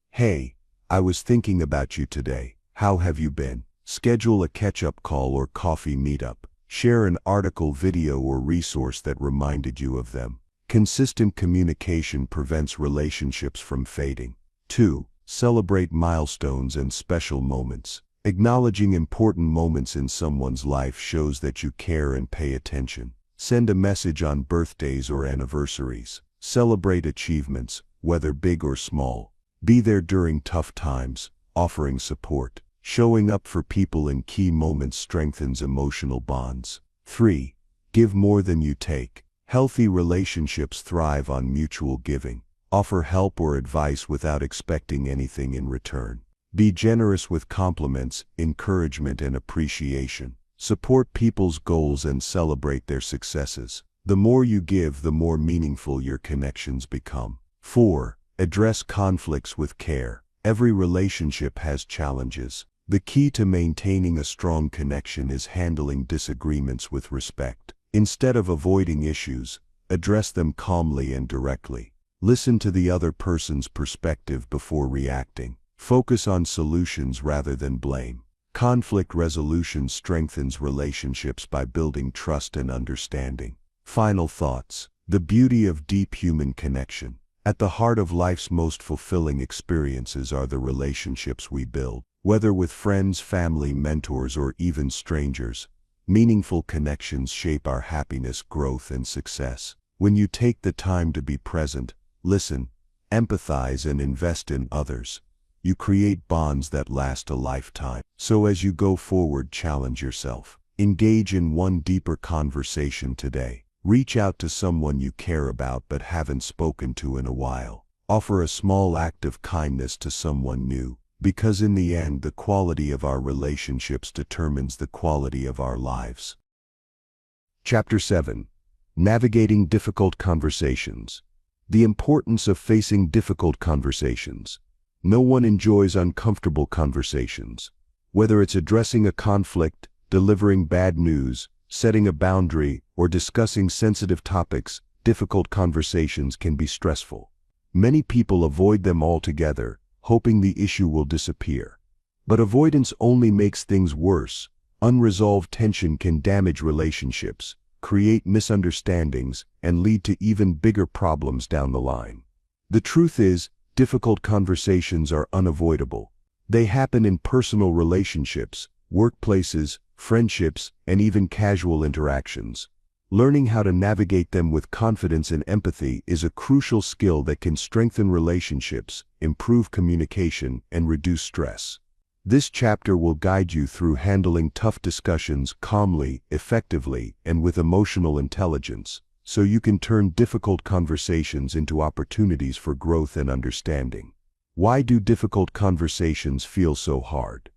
Hey, I was thinking about you today. How have you been? Schedule a catch-up call or coffee meetup. Share an article, video, or resource that reminded you of them. Consistent communication prevents relationships from fading. 2. Celebrate milestones and special moments. Acknowledging important moments in someone's life shows that you care and pay attention. Send a message on birthdays or anniversaries. Celebrate achievements, whether big or small. Be there during tough times, offering support. Showing up for people in key moments strengthens emotional bonds. 3. Give more than you take. Healthy relationships thrive on mutual giving. Offer help or advice without expecting anything in return. Be generous with compliments, encouragement, and appreciation. Support people's goals and celebrate their successes. The more you give, the more meaningful your connections become. 4. Address conflicts with care. Every relationship has challenges. The key to maintaining a strong connection is handling disagreements with respect. Instead of avoiding issues, address them calmly and directly. Listen to the other person's perspective before reacting. Focus on solutions rather than blame. Conflict resolution strengthens relationships by building trust and understanding. Final thoughts. The beauty of deep human connection. At the heart of life's most fulfilling experiences are the relationships we build. Whether with friends, family, mentors, or even strangers, meaningful connections shape our happiness, growth, and success. When you take the time to be present, listen, empathize, and invest in others, you create bonds that last a lifetime. So as you go forward, challenge yourself. Engage in one deeper conversation today. Reach out to someone you care about but haven't spoken to in a while. Offer a small act of kindness to someone new, because in the end, the quality of our relationships determines the quality of our lives. Chapter 7. Navigating difficult conversations. The importance of facing difficult conversations. No one enjoys uncomfortable conversations. Whether it's addressing a conflict, delivering bad news, setting a boundary, or discussing sensitive topics, difficult conversations can be stressful. Many people avoid them altogether, hoping the issue will disappear. But avoidance only makes things worse. Unresolved tension can damage relationships, create misunderstandings, and lead to even bigger problems down the line. The truth is, difficult conversations are unavoidable. They happen in personal relationships, workplaces, friendships, and even casual interactions. Learning how to navigate them with confidence and empathy is a crucial skill that can strengthen relationships, improve communication, and reduce stress. This chapter will guide you through handling tough discussions calmly, effectively, and with emotional intelligence, so you can turn difficult conversations into opportunities for growth and understanding. Why do difficult conversations feel so hard?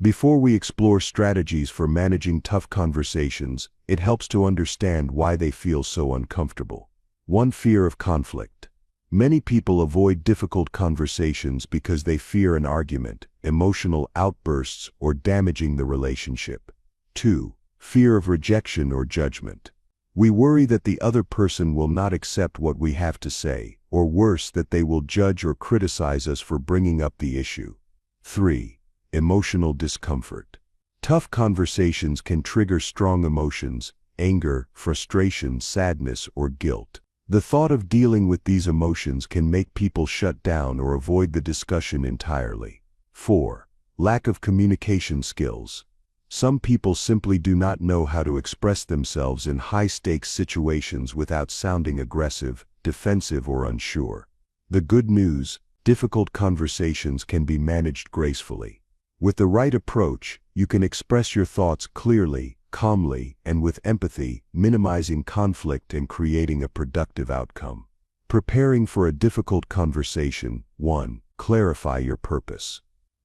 Before we explore strategies for managing tough conversations, it helps to understand why they feel so uncomfortable. 1. Fear of conflict. Many people avoid difficult conversations because they fear an argument, emotional outbursts, or damaging the relationship. 2. Fear of rejection or judgment. We worry that the other person will not accept what we have to say, or worse, that they will judge or criticize us for bringing up the issue. 3. Emotional discomfort. Tough conversations can trigger strong emotions, anger, frustration, sadness, or guilt. The thought of dealing with these emotions can make people shut down or avoid the discussion entirely. 4. Lack of communication skills. Some people simply do not know how to express themselves in high-stakes situations without sounding aggressive, defensive, or unsure. The good news: difficult conversations can be managed gracefully. With the right approach, you can express your thoughts clearly, calmly, and with empathy, minimizing conflict and creating a productive outcome. Preparing for a difficult conversation. 1. Clarify your purpose.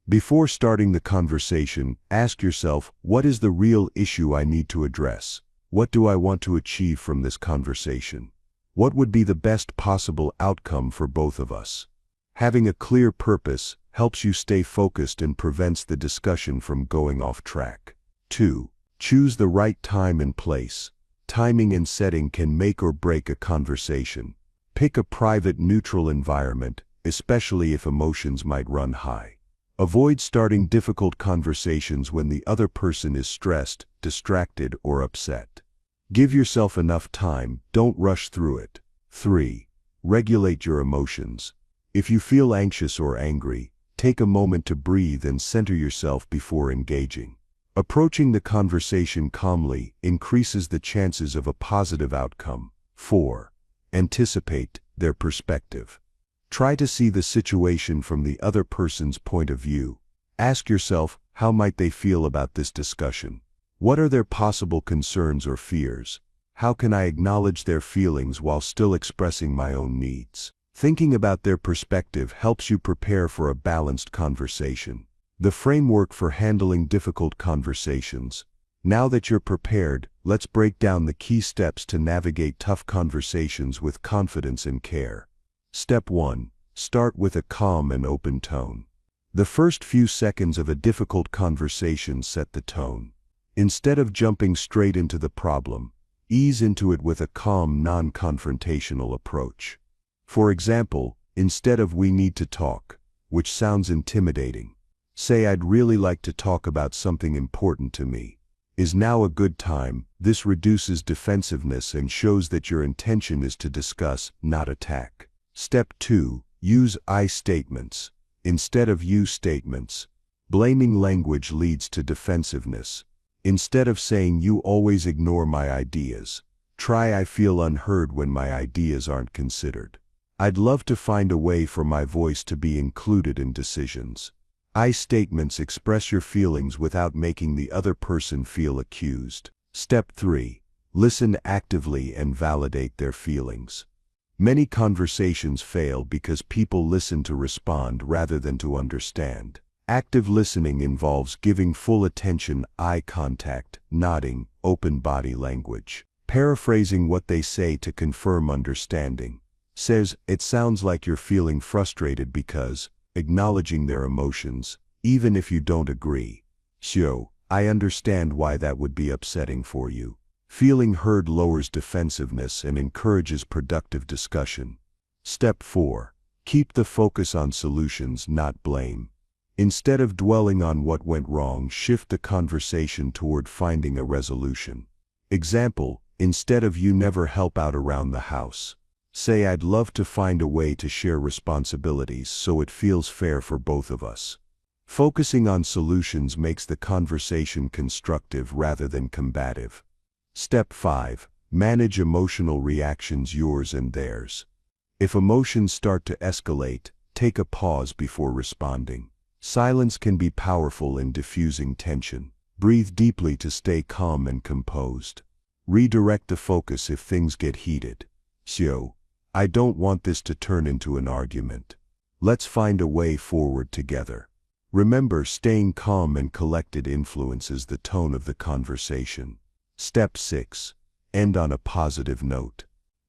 Before starting the conversation, ask yourself, what is the real issue I need to address? What do I want to achieve from this conversation? What would be the best possible outcome for both of us? Having a clear purpose helps you stay focused and prevents the discussion from going off track. 2. Choose the right time and place. Timing and setting can make or break a conversation. Pick a private, neutral environment, especially if emotions might run high. Avoid starting difficult conversations when the other person is stressed, distracted, or upset. Give yourself enough time, don't rush through it. 3. Regulate your emotions. If you feel anxious or angry, take a moment to breathe and center yourself before engaging. Approaching the conversation calmly increases the chances of a positive outcome. 4. Anticipate their perspective. Try to see the situation from the other person's point of view. Ask yourself, how might they feel about this discussion? What are their possible concerns or fears? How can I acknowledge their feelings while still expressing my own needs? Thinking about their perspective helps you prepare for a balanced conversation. The framework for handling difficult conversations. Now that you're prepared, let's break down the key steps to navigate tough conversations with confidence and care. Step 1. Start with a calm and open tone. The first few seconds of a difficult conversation set the tone. Instead of jumping straight into the problem, ease into it with a calm, non-confrontational approach. For example, instead of "we need to talk," which sounds intimidating, say, "I'd really like to talk about something important to me. Is now a good time?" This reduces defensiveness and shows that your intention is to discuss, not attack. Step 2. Use I statements instead of you statements. Blaming language leads to defensiveness. Instead of saying, "You always ignore my ideas," try, "I feel unheard when my ideas aren't considered. I'd love to find a way for my voice to be included in decisions." I statements express your feelings without making the other person feel accused. Step 3. Listen actively and validate their feelings. Many conversations fail because people listen to respond rather than to understand. Active listening involves giving full attention, eye contact, nodding, open body language, paraphrasing what they say to confirm understanding. Says, "It sounds like you're feeling frustrated because," acknowledging their emotions, even if you don't agree. "So, I understand why that would be upsetting for you." Feeling heard lowers defensiveness and encourages productive discussion. Step 4. Keep the focus on solutions, not blame. Instead of dwelling on what went wrong, shift the conversation toward finding a resolution. Example, instead of "you never help out around the house," say, "I'd love to find a way to share responsibilities so it feels fair for both of us." Focusing on solutions makes the conversation constructive rather than combative. Step 5. Manage emotional reactions, yours and theirs. If emotions start to escalate, take a pause before responding. Silence can be powerful in diffusing tension. Breathe deeply to stay calm and composed. Redirect the focus if things get heated. So, "I don't want this to turn into an argument. Let's find a way forward together." Remember, staying calm and collected influences the tone of the conversation. Step 6. End on a positive note.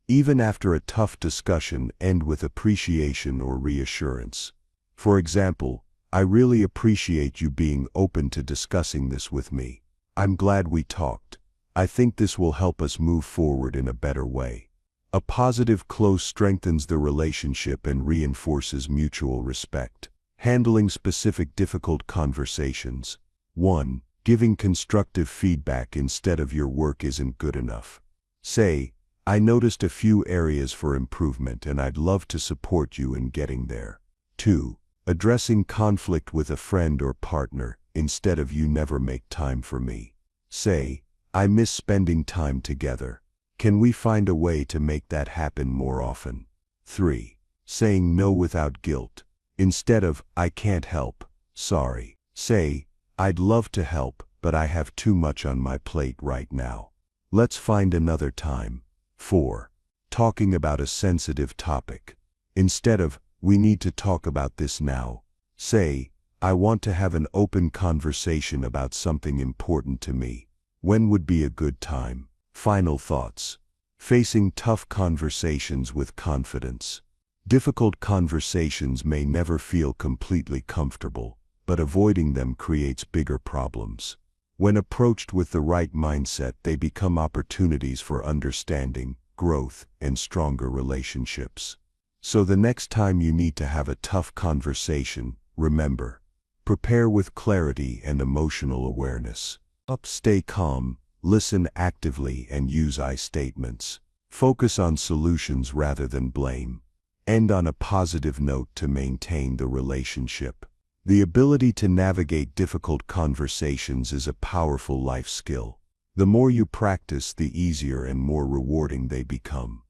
Even after a tough discussion, end with appreciation or reassurance. For example, "I really appreciate you being open to discussing this with me. I'm glad we talked. I think this will help us move forward in a better way." A positive close strengthens the relationship and reinforces mutual respect. Handling specific difficult conversations. 1. Giving constructive feedback instead of your work isn't good enough. Say, I noticed a few areas for improvement and I'd love to support you in getting there. 2. Addressing conflict with a friend or partner instead of you never make time for me. Say, I miss spending time together. Can we find a way to make that happen more often? 3. Saying no without guilt. Instead of, I can't help, sorry. Say, I'd love to help, but I have too much on my plate right now. Let's find another time. 4. Talking about a sensitive topic. Instead of, we need to talk about this now. Say, I want to have an open conversation about something important to me. When would be a good time? Final thoughts. Facing tough conversations with confidence. Difficult conversations may never feel completely comfortable, but avoiding them creates bigger problems. When approached with the right mindset, they become opportunities for understanding, growth, and stronger relationships. So the next time you need to have a tough conversation, remember, prepare with clarity and emotional awareness. Stay calm, listen actively, and use I statements. Focus on solutions rather than blame. End on a positive note to maintain the relationship. The ability to navigate difficult conversations is a powerful life skill. The more you practice, the easier and more rewarding they become.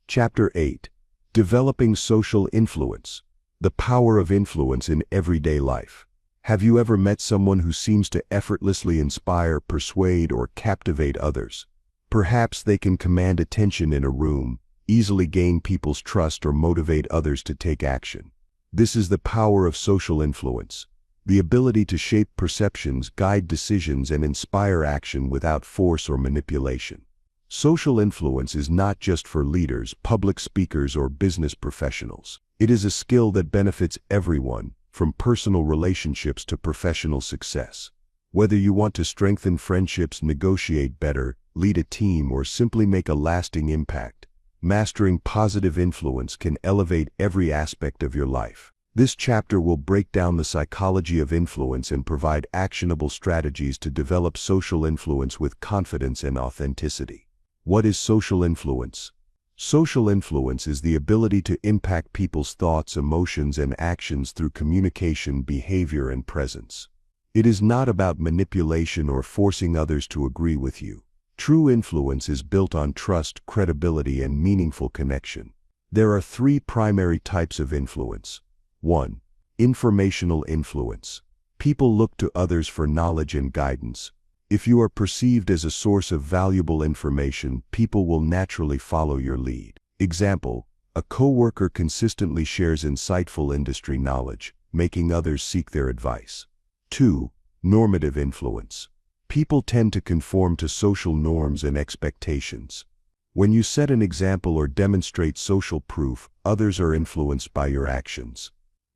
Chapter 8. Developing Social Influence. The power of influence in everyday life. Have you ever met someone who seems to effortlessly inspire, persuade, or captivate others? Perhaps they can command attention in a room, easily gain people's trust, or motivate others to take action. This is the power of social influence, the ability to shape perceptions, guide decisions, and inspire action without force or manipulation. Social influence is not just for leaders, public speakers, or business professionals. It is a skill that benefits everyone, from personal relationships to professional success. Whether you want to strengthen friendships, negotiate better, lead a team, or simply make a lasting impact, mastering positive influence can elevate every aspect of your life. This chapter will break down the psychology of influence and provide actionable strategies to develop social influence with confidence and authenticity. What is social influence? Social influence is the ability to impact people's thoughts, emotions, and actions through communication, behavior, and presence. It is not about manipulation or forcing others to agree with you. True influence is built on trust, credibility, and meaningful connection. There are 3 primary types of influence. 1. Informational influence. People look to others for knowledge and guidance. If you are perceived as a source of valuable information, people will naturally follow your lead. Example, a coworker consistently shares insightful industry knowledge, making others seek their advice. 2. Normative influence. People tend to conform to social norms and expectations. When you set an example or demonstrate social proof, others are influenced by your actions.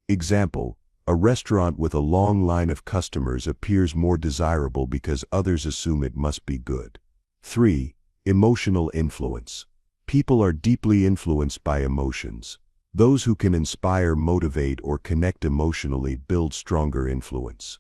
Example, a restaurant with a long line of customers appears more desirable because others assume it must be good. 3. Emotional influence. People are deeply influenced by emotions. Those who can inspire, motivate, or connect emotionally build stronger influence.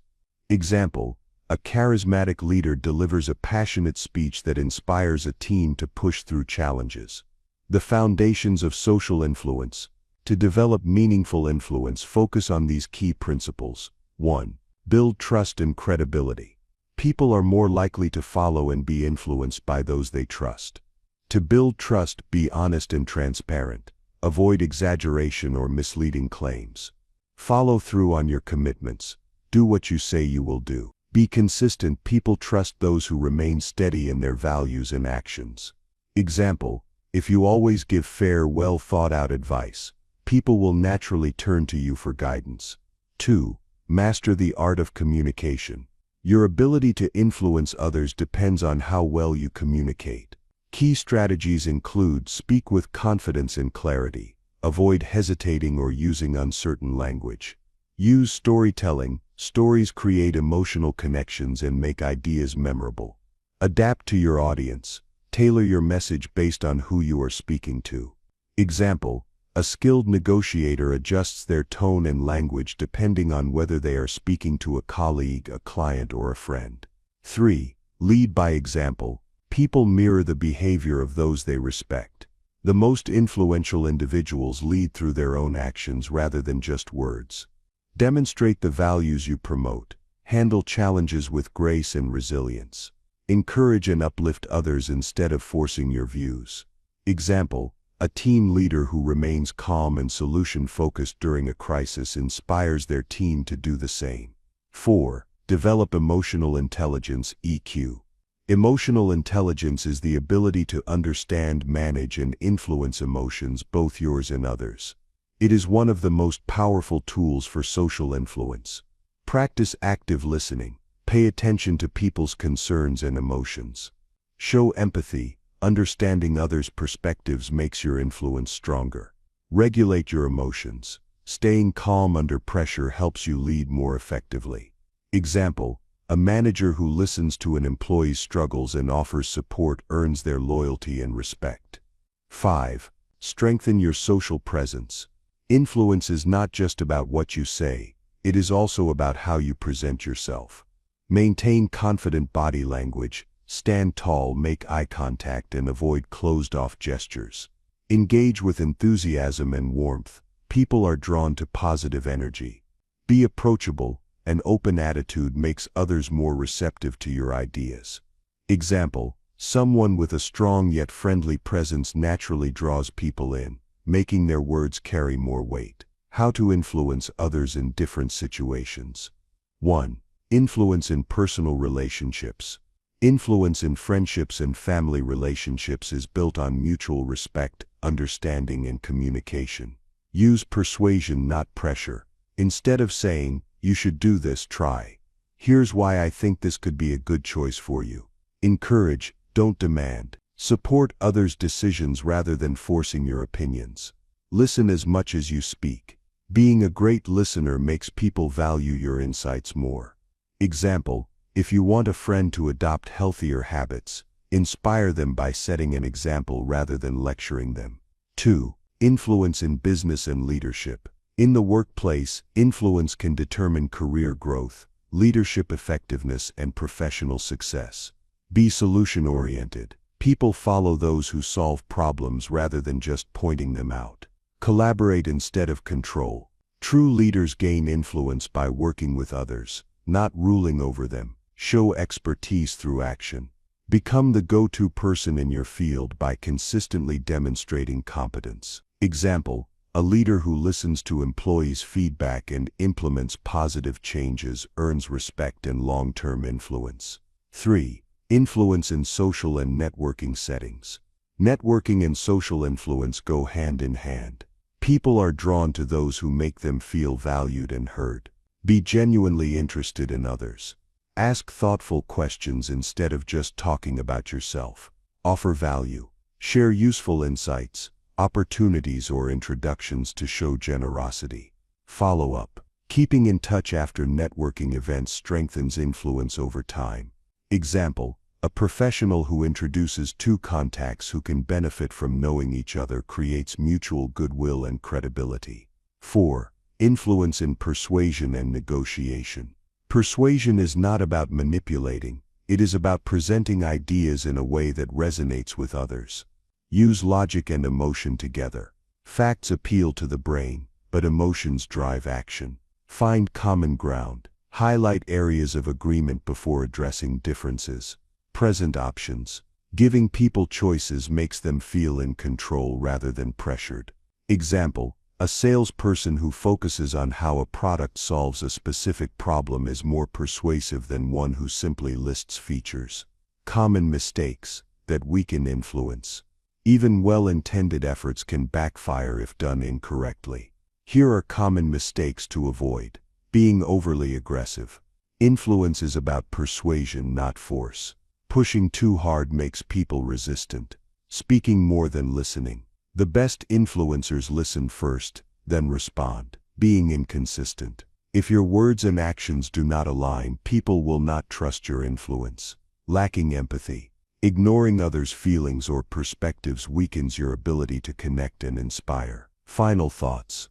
Example, a charismatic leader delivers a passionate speech that inspires a team to push through challenges. The foundations of social influence. To develop meaningful influence, focus on these key principles. 1. Build trust and credibility. People are more likely to follow and be influenced by those they trust. To build trust, be honest and transparent. Avoid exaggeration or misleading claims. Follow through on your commitments. Do what you say you will do. Be consistent. People trust those who remain steady in their values and actions. Example, if you always give fair, well thought out advice, people will naturally turn to you for guidance. 2. Master the art of communication. Your ability to influence others depends on how well you communicate. Key strategies include: speak with confidence and clarity. Avoid hesitating or using uncertain language. Use storytelling. Stories create emotional connections and make ideas memorable. Adapt to your audience. Tailor your message based on who you are speaking to. Example, A skilled negotiator adjusts their tone and language depending on whether they are speaking to a colleague, a client, or a friend. 3. Lead by example. People mirror the behavior of those they respect. The most influential individuals lead through their own actions rather than just words. Demonstrate the values you promote. Handle challenges with grace and resilience. Encourage and uplift others instead of forcing your views. Example: a team leader who remains calm and solution-focused during a crisis inspires their team to do the same. 4. Develop emotional intelligence, EQ. Emotional intelligence is the ability to understand, manage, and influence emotions, both yours and others. It is one of the most powerful tools for social influence. Practice active listening. Pay attention to people's concerns and emotions. Show empathy. Understanding others' perspectives makes your influence stronger. Regulate your emotions. Staying calm under pressure helps you lead more effectively. Example: a manager who listens to an employee's struggles and offers support earns their loyalty and respect. 5. Strengthen your social presence. Influence is not just about what you say, it is also about how you present yourself. Maintain confident body language. Stand tall, make eye contact, and avoid closed-off gestures. Engage with enthusiasm and warmth. People are drawn to positive energy. Be approachable. An open attitude makes others more receptive to your ideas. Example: someone with a strong yet friendly presence naturally draws people in, making their words carry more weight. How to influence others in different situations. 1. Influence in personal relationships. Influence in friendships and family relationships is built on mutual respect, understanding, and communication. Use persuasion, not pressure. Instead of saying, "You should do this, try. Here's why I think this could be a good choice for you." Encourage, don't demand. Support others' decisions rather than forcing your opinions. Listen as much as you speak. Being a great listener makes people value your insights more. Example: if you want a friend to adopt healthier habits, inspire them by setting an example rather than lecturing them. 2. Influence in business and leadership. In the workplace, influence can determine career growth, leadership effectiveness, and professional success. Be solution-oriented. People follow those who solve problems rather than just pointing them out. Collaborate instead of control. True leaders gain influence by working with others, not ruling over them. Show expertise through action. Become the go-to person in your field by consistently demonstrating competence. Example: a leader who listens to employees' feedback and implements positive changes earns respect and long-term influence. 3. Influence in social and networking settings. Networking and social influence go hand in hand. People are drawn to those who make them feel valued and heard. Be genuinely interested in others. Ask thoughtful questions instead of just talking about yourself. Offer value. Share useful insights, opportunities, or introductions to show generosity. Follow up. Keeping in touch after networking events strengthens influence over time. Example: a professional who introduces two contacts who can benefit from knowing each other creates mutual goodwill and credibility. 4. Influence in persuasion and negotiation. Persuasion is not about manipulating, it is about presenting ideas in a way that resonates with others. Use logic and emotion together. Facts appeal to the brain, but emotions drive action. Find common ground. Highlight areas of agreement before addressing differences. Present options. Giving people choices makes them feel in control rather than pressured. Example: a salesperson who focuses on how a product solves a specific problem is more persuasive than one who simply lists features. Common mistakes that weaken influence. Even well-intended efforts can backfire if done incorrectly. Here are common mistakes to avoid. Being overly aggressive. Influence is about persuasion, not force. Pushing too hard makes people resistant. Speaking more than listening. The best influencers listen first, then respond. Being inconsistent. If your words and actions do not align, people will not trust your influence. Lacking empathy. Ignoring others' feelings or perspectives weakens your ability to connect and inspire. Final thoughts.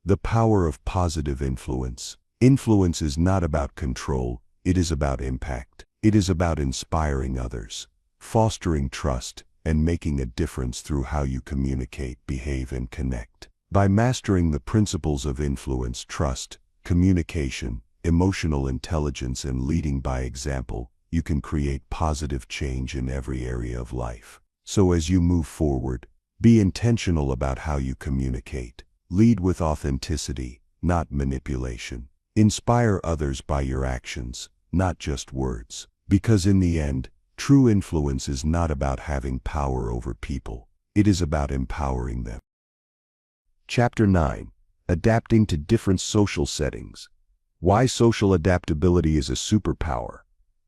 The power of positive influence. Influence is not about control, it is about impact. It is about inspiring others, fostering trust, and making a difference through how you communicate, behave, and connect. By mastering the principles of influence, trust, communication, emotional intelligence, and leading by example, you can create positive change in every area of life. So as you move forward, be intentional about how you communicate. Lead with authenticity, not manipulation. Inspire others by your actions, not just words. Because in the end, true influence is not about having power over people. It is about empowering them. Chapter 9. Adapting to different social settings. Why social adaptability is a superpower.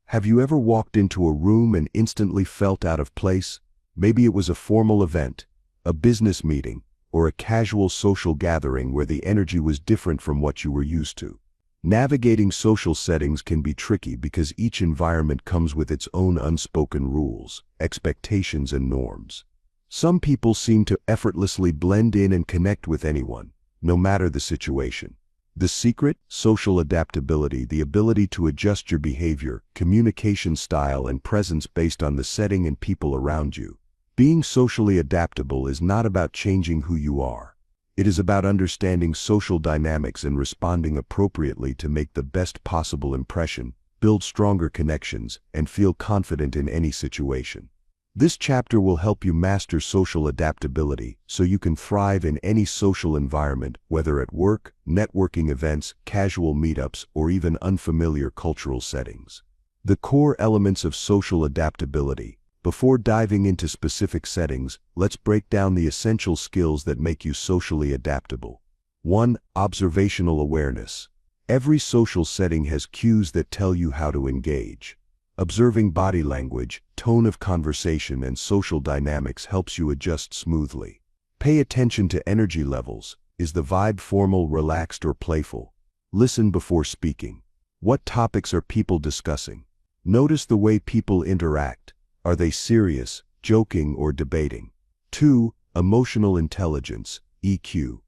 Have you ever walked into a room and instantly felt out of place? Maybe it was a formal event, a business meeting, or a casual social gathering where the energy was different from what you were used to. Navigating social settings can be tricky because each environment comes with its own unspoken rules, expectations, and norms. Some people seem to effortlessly blend in and connect with anyone, no matter the situation. The secret? Social adaptability, the ability to adjust your behavior, communication style, and presence based on the setting and people around you. Being socially adaptable is not about changing who you are. It is about understanding social dynamics and responding appropriately to make the best possible impression, build stronger connections, and feel confident in any situation. This chapter will help you master social adaptability so you can thrive in any social environment, whether at work, networking events, casual meetups, or even unfamiliar cultural settings. The core elements of social adaptability. Before diving into specific settings, let's break down the essential skills that make you socially adaptable. 1. Observational awareness. Every social setting has cues that tell you how to engage. Observing body language, tone of conversation, and social dynamics helps you adjust smoothly. Pay attention to energy levels. Is the vibe formal, relaxed, or playful? Listen before speaking. What topics are people discussing? Notice the way people interact. Are they serious, joking, or debating? 2. Emotional intelligence, EQ.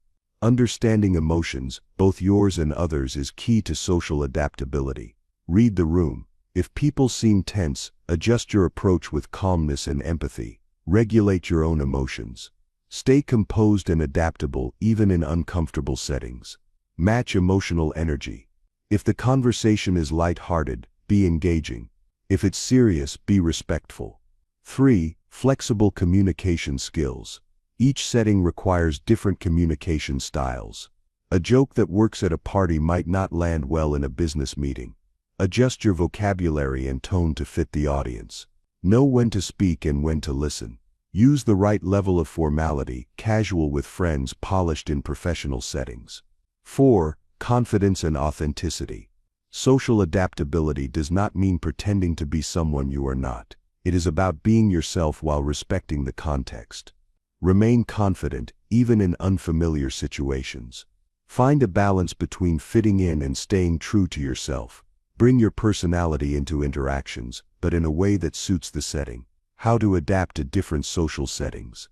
Understanding emotions, both yours and others, is key to social adaptability. Read the room. If people seem tense, adjust your approach with calmness and empathy. Regulate your own emotions. Stay composed and adaptable even in uncomfortable settings. Match emotional energy. If the conversation is light-hearted, be engaging. If it's serious, be respectful. 3. Flexible communication skills. Each setting requires different communication styles. A joke that works at a party might not land well in a business meeting. Adjust your vocabulary and tone to fit the audience. Know when to speak and when to listen. Use the right level of formality, casual with friends, polished in professional settings. 4. Confidence and authenticity. Social adaptability does not mean pretending to be someone you are not. It is about being yourself while respecting the context. Remain confident, even in unfamiliar situations. Find a balance between fitting in and staying true to yourself. Bring your personality into interactions, but in a way that suits the setting. How to adapt to different social settings.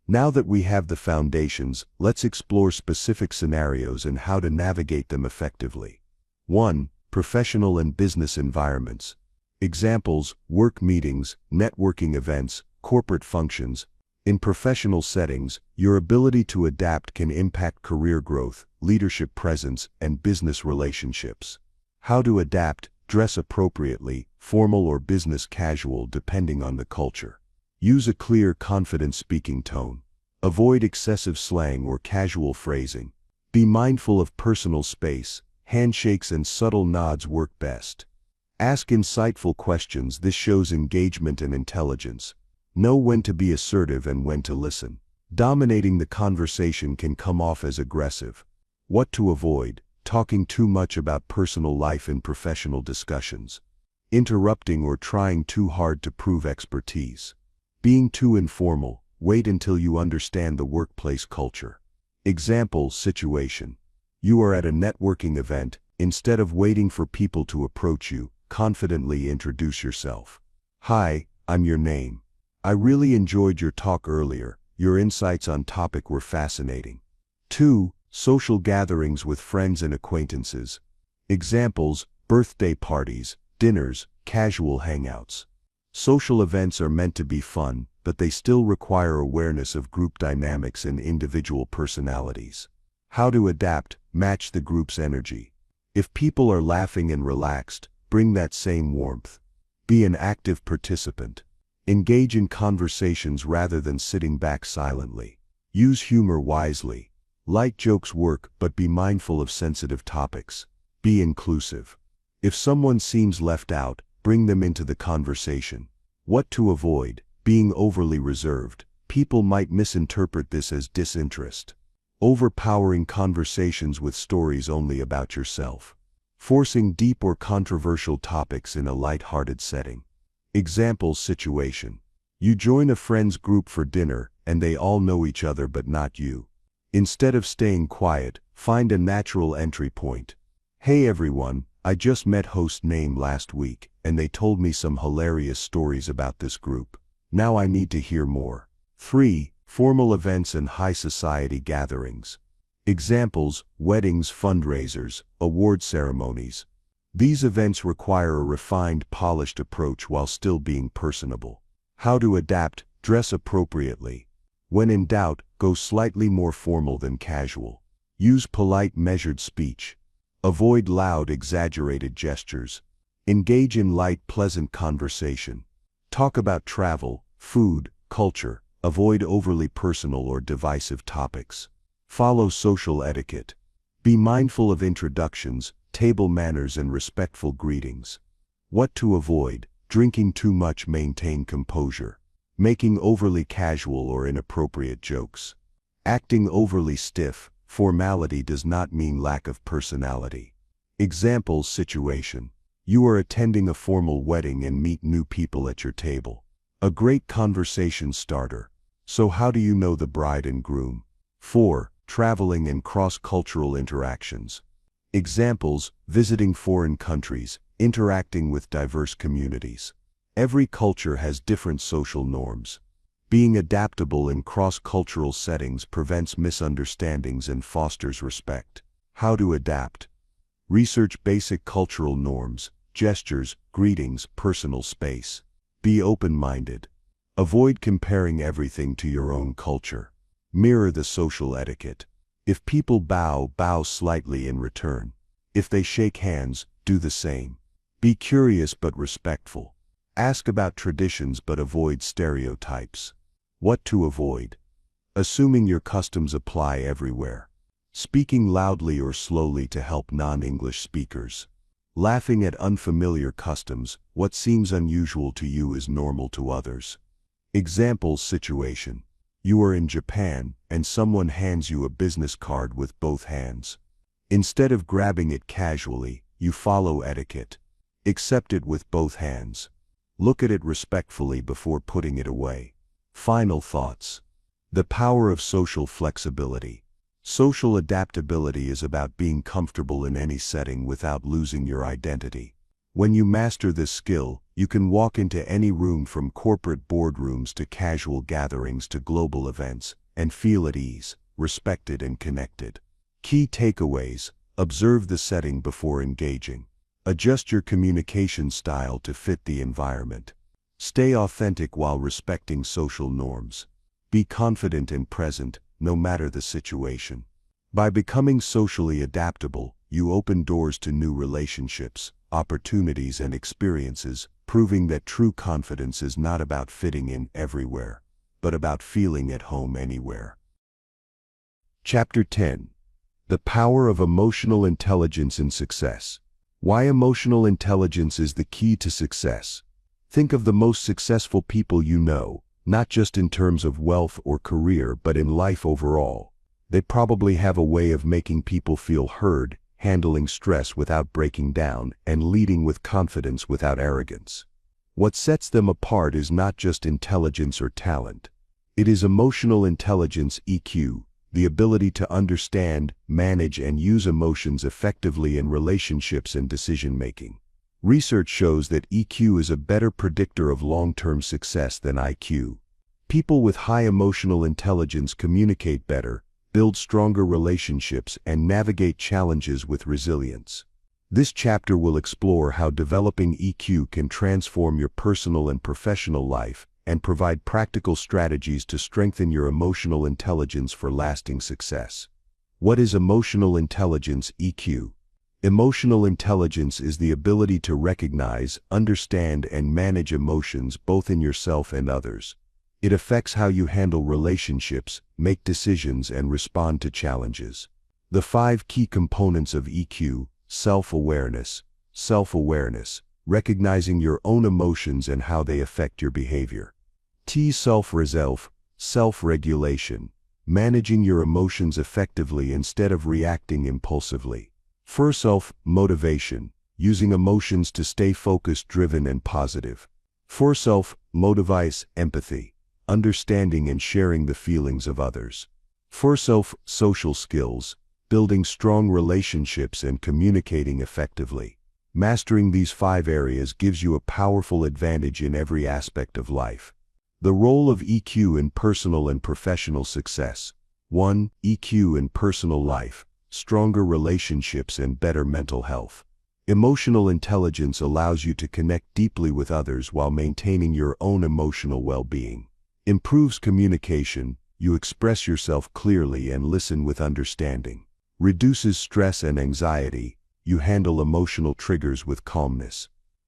Now that we have the foundations, let's explore specific scenarios and how to navigate them effectively. 1. Professional and business environments. Examples: work meetings, networking events, corporate functions. In professional settings, your ability to adapt can impact career growth, leadership presence, and business relationships. How to adapt: dress appropriately, formal or business casual depending on the culture. Use a clear, confident speaking tone. Avoid excessive slang or casual phrasing. Be mindful of personal space. Handshakes and subtle nods work best. Ask insightful questions. This shows engagement and intelligence. Know when to be assertive and when to listen. Dominating the conversation can come off as aggressive. What to avoid: talking too much about personal life in professional discussions. Interrupting or trying too hard to prove expertise. Being too informal. Wait until you understand the workplace culture. Example situation. You are at a networking event. Instead of waiting for people to approach you, confidently introduce yourself. Hi, I'm your name. I really enjoyed your talk earlier. Your insights on topic were fascinating. 2. Social gatherings with friends and acquaintances. Examples: birthday parties, dinners, casual hangouts. Social events are meant to be fun, but they still require awareness of group dynamics and individual personalities. How to adapt: match the group's energy. If people are laughing and relaxed, bring that same warmth. Be an active participant. Engage in conversations rather than sitting back silently. Use humor wisely. Light jokes work, but be mindful of sensitive topics. Be inclusive. If someone seems left out, bring them into the conversation. What to avoid: being overly reserved. People might misinterpret this as disinterest. Overpowering conversations with stories only about yourself. Forcing deep or controversial topics in a light-hearted setting. Example situation: you join a friend's group for dinner, and they all know each other but not you. Instead of staying quiet, find a natural entry point. Hey everyone, I just met host name last week, and they told me some hilarious stories about this group. Now I need to hear more. 3. Formal events and high society gatherings. Examples: weddings, fundraisers, award ceremonies. These events require a refined, polished approach while still being personable. How to adapt: dress appropriately. When in doubt, go slightly more formal than casual. Use polite, measured speech. Avoid loud, exaggerated gestures. Engage in light, pleasant conversation. Talk about travel, food, culture. Avoid overly personal or divisive topics. Follow social etiquette. Be mindful of introductions, table manners and respectful greetings. What to avoid: drinking too much, maintain composure. Making overly casual or inappropriate jokes. Acting overly stiff. Formality does not mean lack of personality. Example situation: you are attending a formal wedding and meet new people at your table. A great conversation starter. So how do you know the bride and groom? 4. Traveling and cross-cultural interactions. Examples: visiting foreign countries, interacting with diverse communities. Every culture has different social norms. Being adaptable in cross-cultural settings prevents misunderstandings and fosters respect. How to adapt: research basic cultural norms, gestures, greetings, personal space. Be open-minded. Avoid comparing everything to your own culture. Mirror the social etiquette. If people bow, bow slightly in return. If they shake hands, do the same. Be curious but respectful. Ask about traditions but avoid stereotypes. What to avoid: assuming your customs apply everywhere. Speaking loudly or slowly to help non-English speakers. Laughing at unfamiliar customs. What seems unusual to you is normal to others. Example situation: you are in Japan, and someone hands you a business card with both hands. Instead of grabbing it casually, you follow etiquette. Accept it with both hands. Look at it respectfully before putting it away. Final thoughts. The power of social flexibility. Social adaptability is about being comfortable in any setting without losing your identity. When you master this skill, you can walk into any room, from corporate boardrooms to casual gatherings to global events, and feel at ease, respected and connected. Key takeaways: observe the setting before engaging. Adjust your communication style to fit the environment. Stay authentic while respecting social norms. Be confident and present, no matter the situation. By becoming socially adaptable, you open doors to new relationships, opportunities and experiences, proving that true confidence is not about fitting in everywhere, but about feeling at home anywhere. Chapter 10. The Power of Emotional Intelligence in Success. Why emotional intelligence is the key to success. Think of the most successful people you know, not just in terms of wealth or career but in life overall. They probably have a way of making people feel heard, handling stress without breaking down, and leading with confidence without arrogance. What sets them apart is not just intelligence or talent. It is emotional intelligence, EQ, the ability to understand, manage, and use emotions effectively in relationships and decision-making. Research shows that EQ is a better predictor of long-term success than IQ. People with high emotional intelligence communicate better, build stronger relationships, and navigate challenges with resilience. This chapter will explore how developing EQ can transform your personal and professional life and provide practical strategies to strengthen your emotional intelligence for lasting success. What is emotional intelligence, EQ? Emotional intelligence is the ability to recognize, understand, and manage emotions both in yourself and others. It affects how you handle relationships, make decisions, and respond to challenges. The 5 key components of EQ: self-awareness. Self-awareness, recognizing your own emotions and how they affect your behavior. Self-resolve, self-regulation, managing your emotions effectively instead of reacting impulsively. Self-motivation, using emotions to stay focused, driven, and positive. Self-motivice, empathy, understanding and sharing the feelings of others. Social skills, building strong relationships and communicating effectively. Mastering these 5 areas gives you a powerful advantage in every aspect of life. The role of EQ in personal and professional success. 1. EQ in personal life, stronger relationships and better mental health. Emotional intelligence allows you to connect deeply with others while maintaining your own emotional well-being. Improves communication, you express yourself clearly and listen with understanding. Reduces stress and anxiety, you handle emotional triggers with calmness.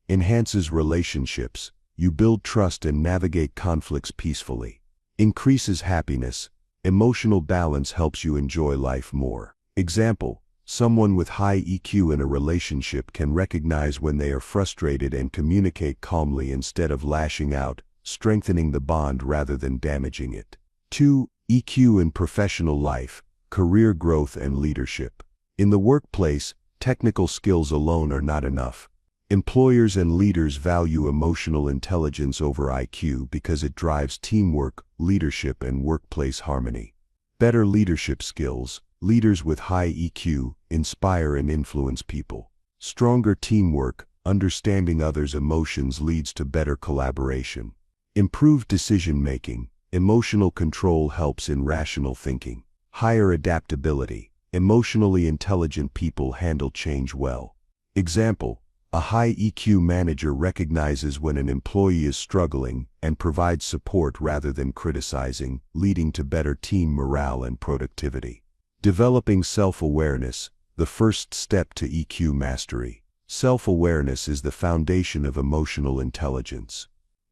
Enhances relationships, you build trust and navigate conflicts peacefully. Increases happiness, emotional balance helps you enjoy life more. Example: someone with high EQ in a relationship can recognize when they are frustrated and communicate calmly instead of lashing out, strengthening the bond rather than damaging it. 2. EQ in professional life, career growth and leadership. In the workplace, technical skills alone are not enough. Employers and leaders value emotional intelligence over IQ because it drives teamwork, leadership, and workplace harmony. Better leadership skills. Leaders with high EQ inspire and influence people. Stronger teamwork, understanding others' emotions leads to better collaboration. Improved decision-making, emotional control helps in rational thinking. Higher adaptability, emotionally intelligent people handle change well. Example: a high EQ manager recognizes when an employee is struggling and provides support rather than criticizing, leading to better team morale and productivity. Developing self-awareness, the first step to EQ mastery. Self-awareness is the foundation of emotional intelligence.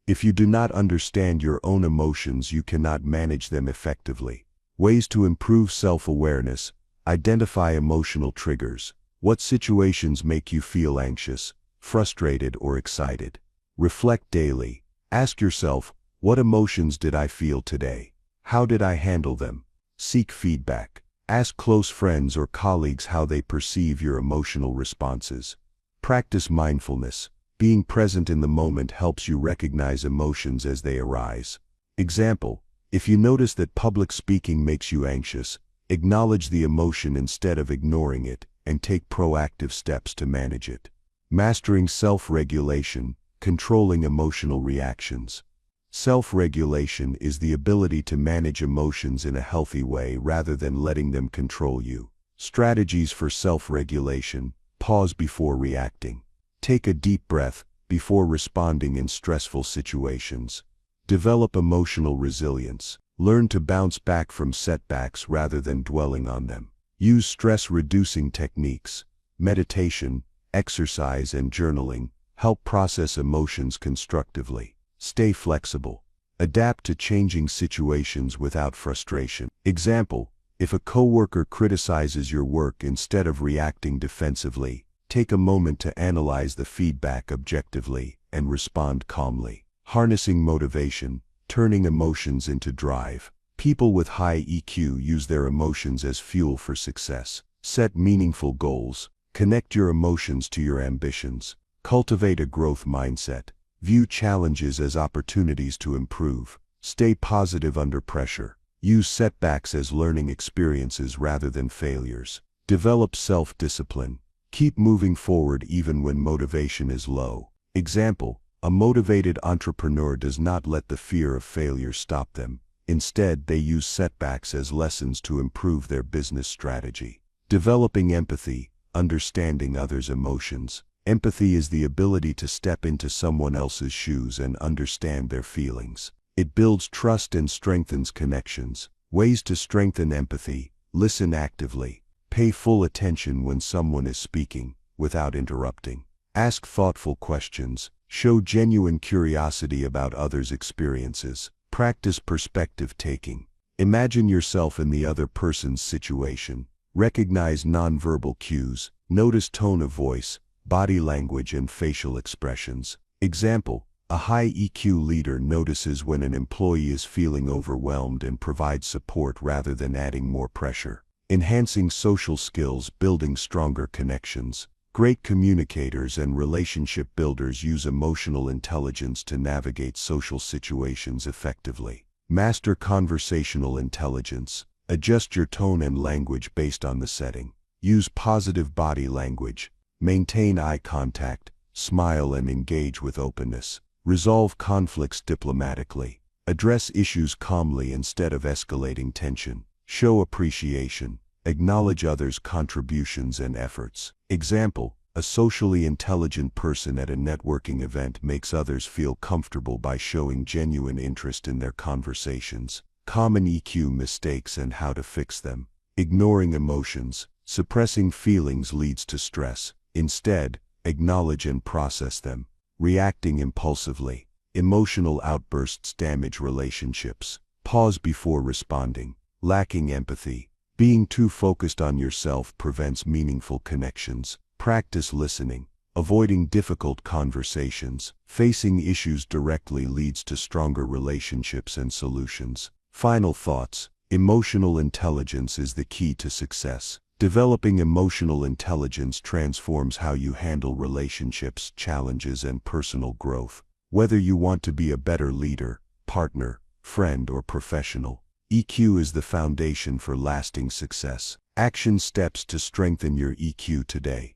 If you do not understand your own emotions, you cannot manage them effectively. Ways to improve self-awareness: identify emotional triggers. What situations make you feel anxious, frustrated, or excited? Reflect daily. Ask yourself, what emotions did I feel today? How did I handle them? Seek feedback. Ask close friends or colleagues how they perceive your emotional responses. Practice mindfulness. Being present in the moment helps you recognize emotions as they arise. Example: if you notice that public speaking makes you anxious, acknowledge the emotion instead of ignoring it, and take proactive steps to manage it. Mastering self-regulation, controlling emotional reactions. Self-regulation is the ability to manage emotions in a healthy way rather than letting them control you. Strategies for self-regulation: pause before reacting. Take a deep breath before responding in stressful situations. Develop emotional resilience. Learn to bounce back from setbacks rather than dwelling on them. Use stress-reducing techniques. Meditation, exercise, and journaling help process emotions constructively. Stay flexible. Adapt to changing situations without frustration. Example: if a coworker criticizes your work, instead of reacting defensively, take a moment to analyze the feedback objectively and respond calmly. Harnessing motivation, turning emotions into drive. People with high EQ use their emotions as fuel for success. Set meaningful goals. Connect your emotions to your ambitions. Cultivate a growth mindset. View challenges as opportunities to improve. Stay positive under pressure. Use setbacks as learning experiences rather than failures. Develop self-discipline. Keep moving forward even when motivation is low. Example: a motivated entrepreneur does not let the fear of failure stop them. Instead, they use setbacks as lessons to improve their business strategy. Developing empathy, understanding others' emotions. Empathy is the ability to step into someone else's shoes and understand their feelings. It builds trust and strengthens connections. Ways to strengthen empathy: listen actively. Pay full attention when someone is speaking, without interrupting. Ask thoughtful questions. Show genuine curiosity about others' experiences. Practice perspective taking. Imagine yourself in the other person's situation. Recognize nonverbal cues. Notice tone of voice, body language, and facial expressions. Example: a high EQ leader notices when an employee is feeling overwhelmed and provides support rather than adding more pressure. Enhancing social skills, building stronger connections. Great communicators and relationship builders use emotional intelligence to navigate social situations effectively. Master conversational intelligence. Adjust your tone and language based on the setting. Use positive body language. Maintain eye contact. Smile and engage with openness. Resolve conflicts diplomatically. Address issues calmly instead of escalating tension. Show appreciation. Acknowledge others' contributions and efforts. Example: a socially intelligent person at a networking event makes others feel comfortable by showing genuine interest in their conversations. Common EQ mistakes and how to fix them. Ignoring emotions. Suppressing feelings leads to stress. Instead, acknowledge and process them. Reacting impulsively. Emotional outbursts damage relationships. Pause before responding. Lacking empathy. Being too focused on yourself prevents meaningful connections. Practice listening. Avoiding difficult conversations. Facing issues directly leads to stronger relationships and solutions. Final thoughts. Emotional intelligence is the key to success. Developing emotional intelligence transforms how you handle relationships, challenges, and personal growth. Whether you want to be a better leader, partner, friend, or professional, EQ is the foundation for lasting success. Action steps to strengthen your EQ today.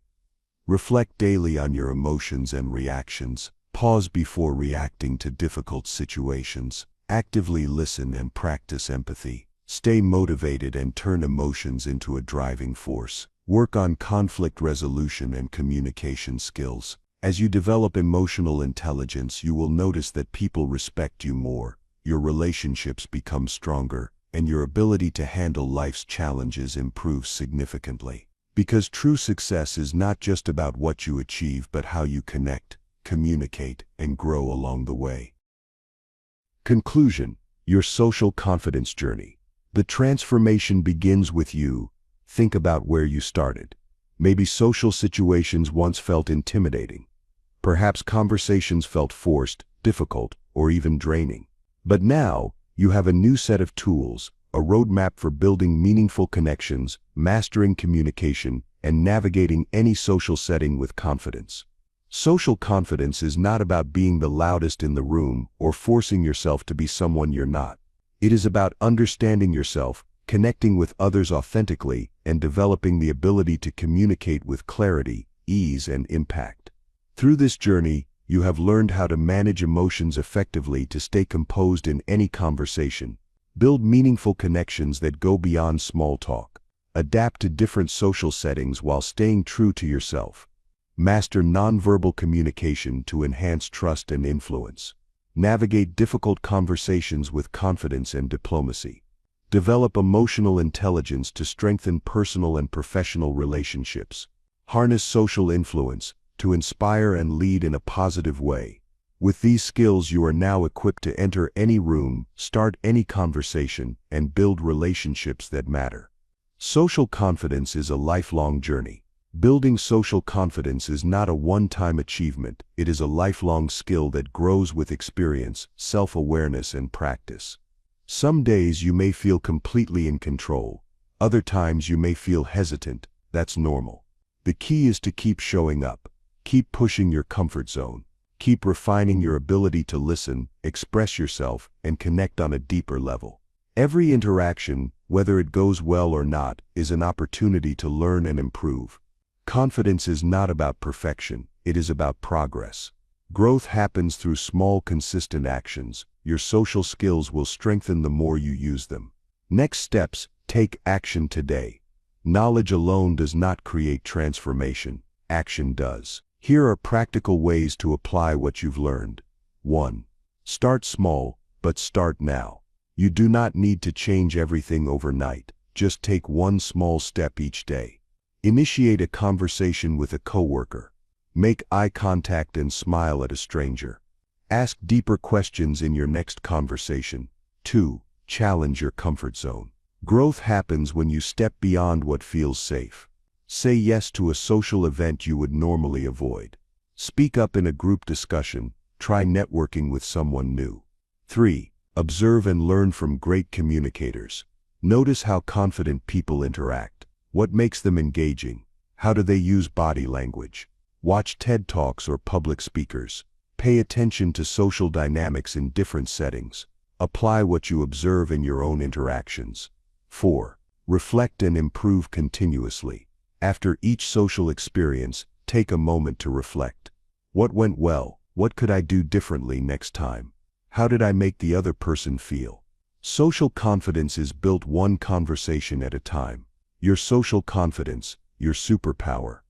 Reflect daily on your emotions and reactions. Pause before reacting to difficult situations. Actively listen and practice empathy. Stay motivated and turn emotions into a driving force. Work on conflict resolution and communication skills. As you develop emotional intelligence, you will notice that people respect you more, your relationships become stronger, and your ability to handle life's challenges improves significantly. Because true success is not just about what you achieve but how you connect, communicate, and grow along the way. Conclusion: your social confidence journey. The transformation begins with you. Think about where you started. Maybe social situations once felt intimidating. Perhaps conversations felt forced, difficult, or even draining. But now, you have a new set of tools, a roadmap for building meaningful connections, mastering communication, and navigating any social setting with confidence. Social confidence is not about being the loudest in the room or forcing yourself to be someone you're not. It is about understanding yourself, connecting with others authentically, and developing the ability to communicate with clarity, ease, and impact. Through this journey, you have learned how to manage emotions effectively to stay composed in any conversation, build meaningful connections that go beyond small talk, adapt to different social settings while staying true to yourself, master nonverbal communication to enhance trust and influence, navigate difficult conversations with confidence and diplomacy, develop emotional intelligence to strengthen personal and professional relationships, harness social influence to inspire and lead in a positive way. With these skills, you are now equipped to enter any room, start any conversation, and build relationships that matter. Social confidence is a lifelong journey. Building social confidence is not a one-time achievement, it is a lifelong skill that grows with experience, self-awareness, and practice. Some days you may feel completely in control. Other times you may feel hesitant. That's normal. The key is to keep showing up, keep pushing your comfort zone, keep refining your ability to listen, express yourself, and connect on a deeper level. Every interaction, whether it goes well or not, is an opportunity to learn and improve. Confidence is not about perfection, it is about progress. Growth happens through small, consistent actions. Your social skills will strengthen the more you use them. Next steps: take action today. Knowledge alone does not create transformation. Action does. Here are practical ways to apply what you've learned. 1. Start small, but start now. You do not need to change everything overnight. Just take one small step each day. Initiate a conversation with a coworker. Make eye contact and smile at a stranger. Ask deeper questions in your next conversation. 2. Challenge your comfort zone. Growth happens when you step beyond what feels safe. Say yes to a social event you would normally avoid. Speak up in a group discussion. Try networking with someone new. 3. Observe and learn from great communicators. Notice how confident people interact. What makes them engaging? How do they use body language? Watch TED Talks or public speakers. Pay attention to social dynamics in different settings. Apply what you observe in your own interactions. 4. Reflect and improve continuously. After each social experience, take a moment to reflect. What went well? What could I do differently next time? How did I make the other person feel? Social confidence is built one conversation at a time. Your social confidence, your superpower.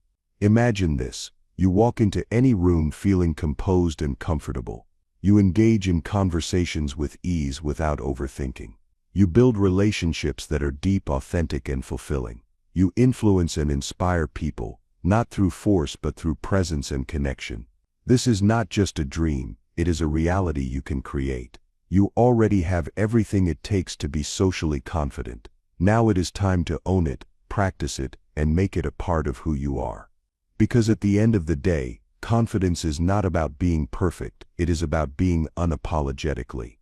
Imagine this. You walk into any room feeling composed and comfortable. You engage in conversations with ease without overthinking. You build relationships that are deep, authentic, and fulfilling. You influence and inspire people, not through force but through presence and connection. This is not just a dream, it is a reality you can create. You already have everything it takes to be socially confident. Now it is time to own it, practice it, and make it a part of who you are. Because at the end of the day, confidence is not about being perfect, it is about being unapologetically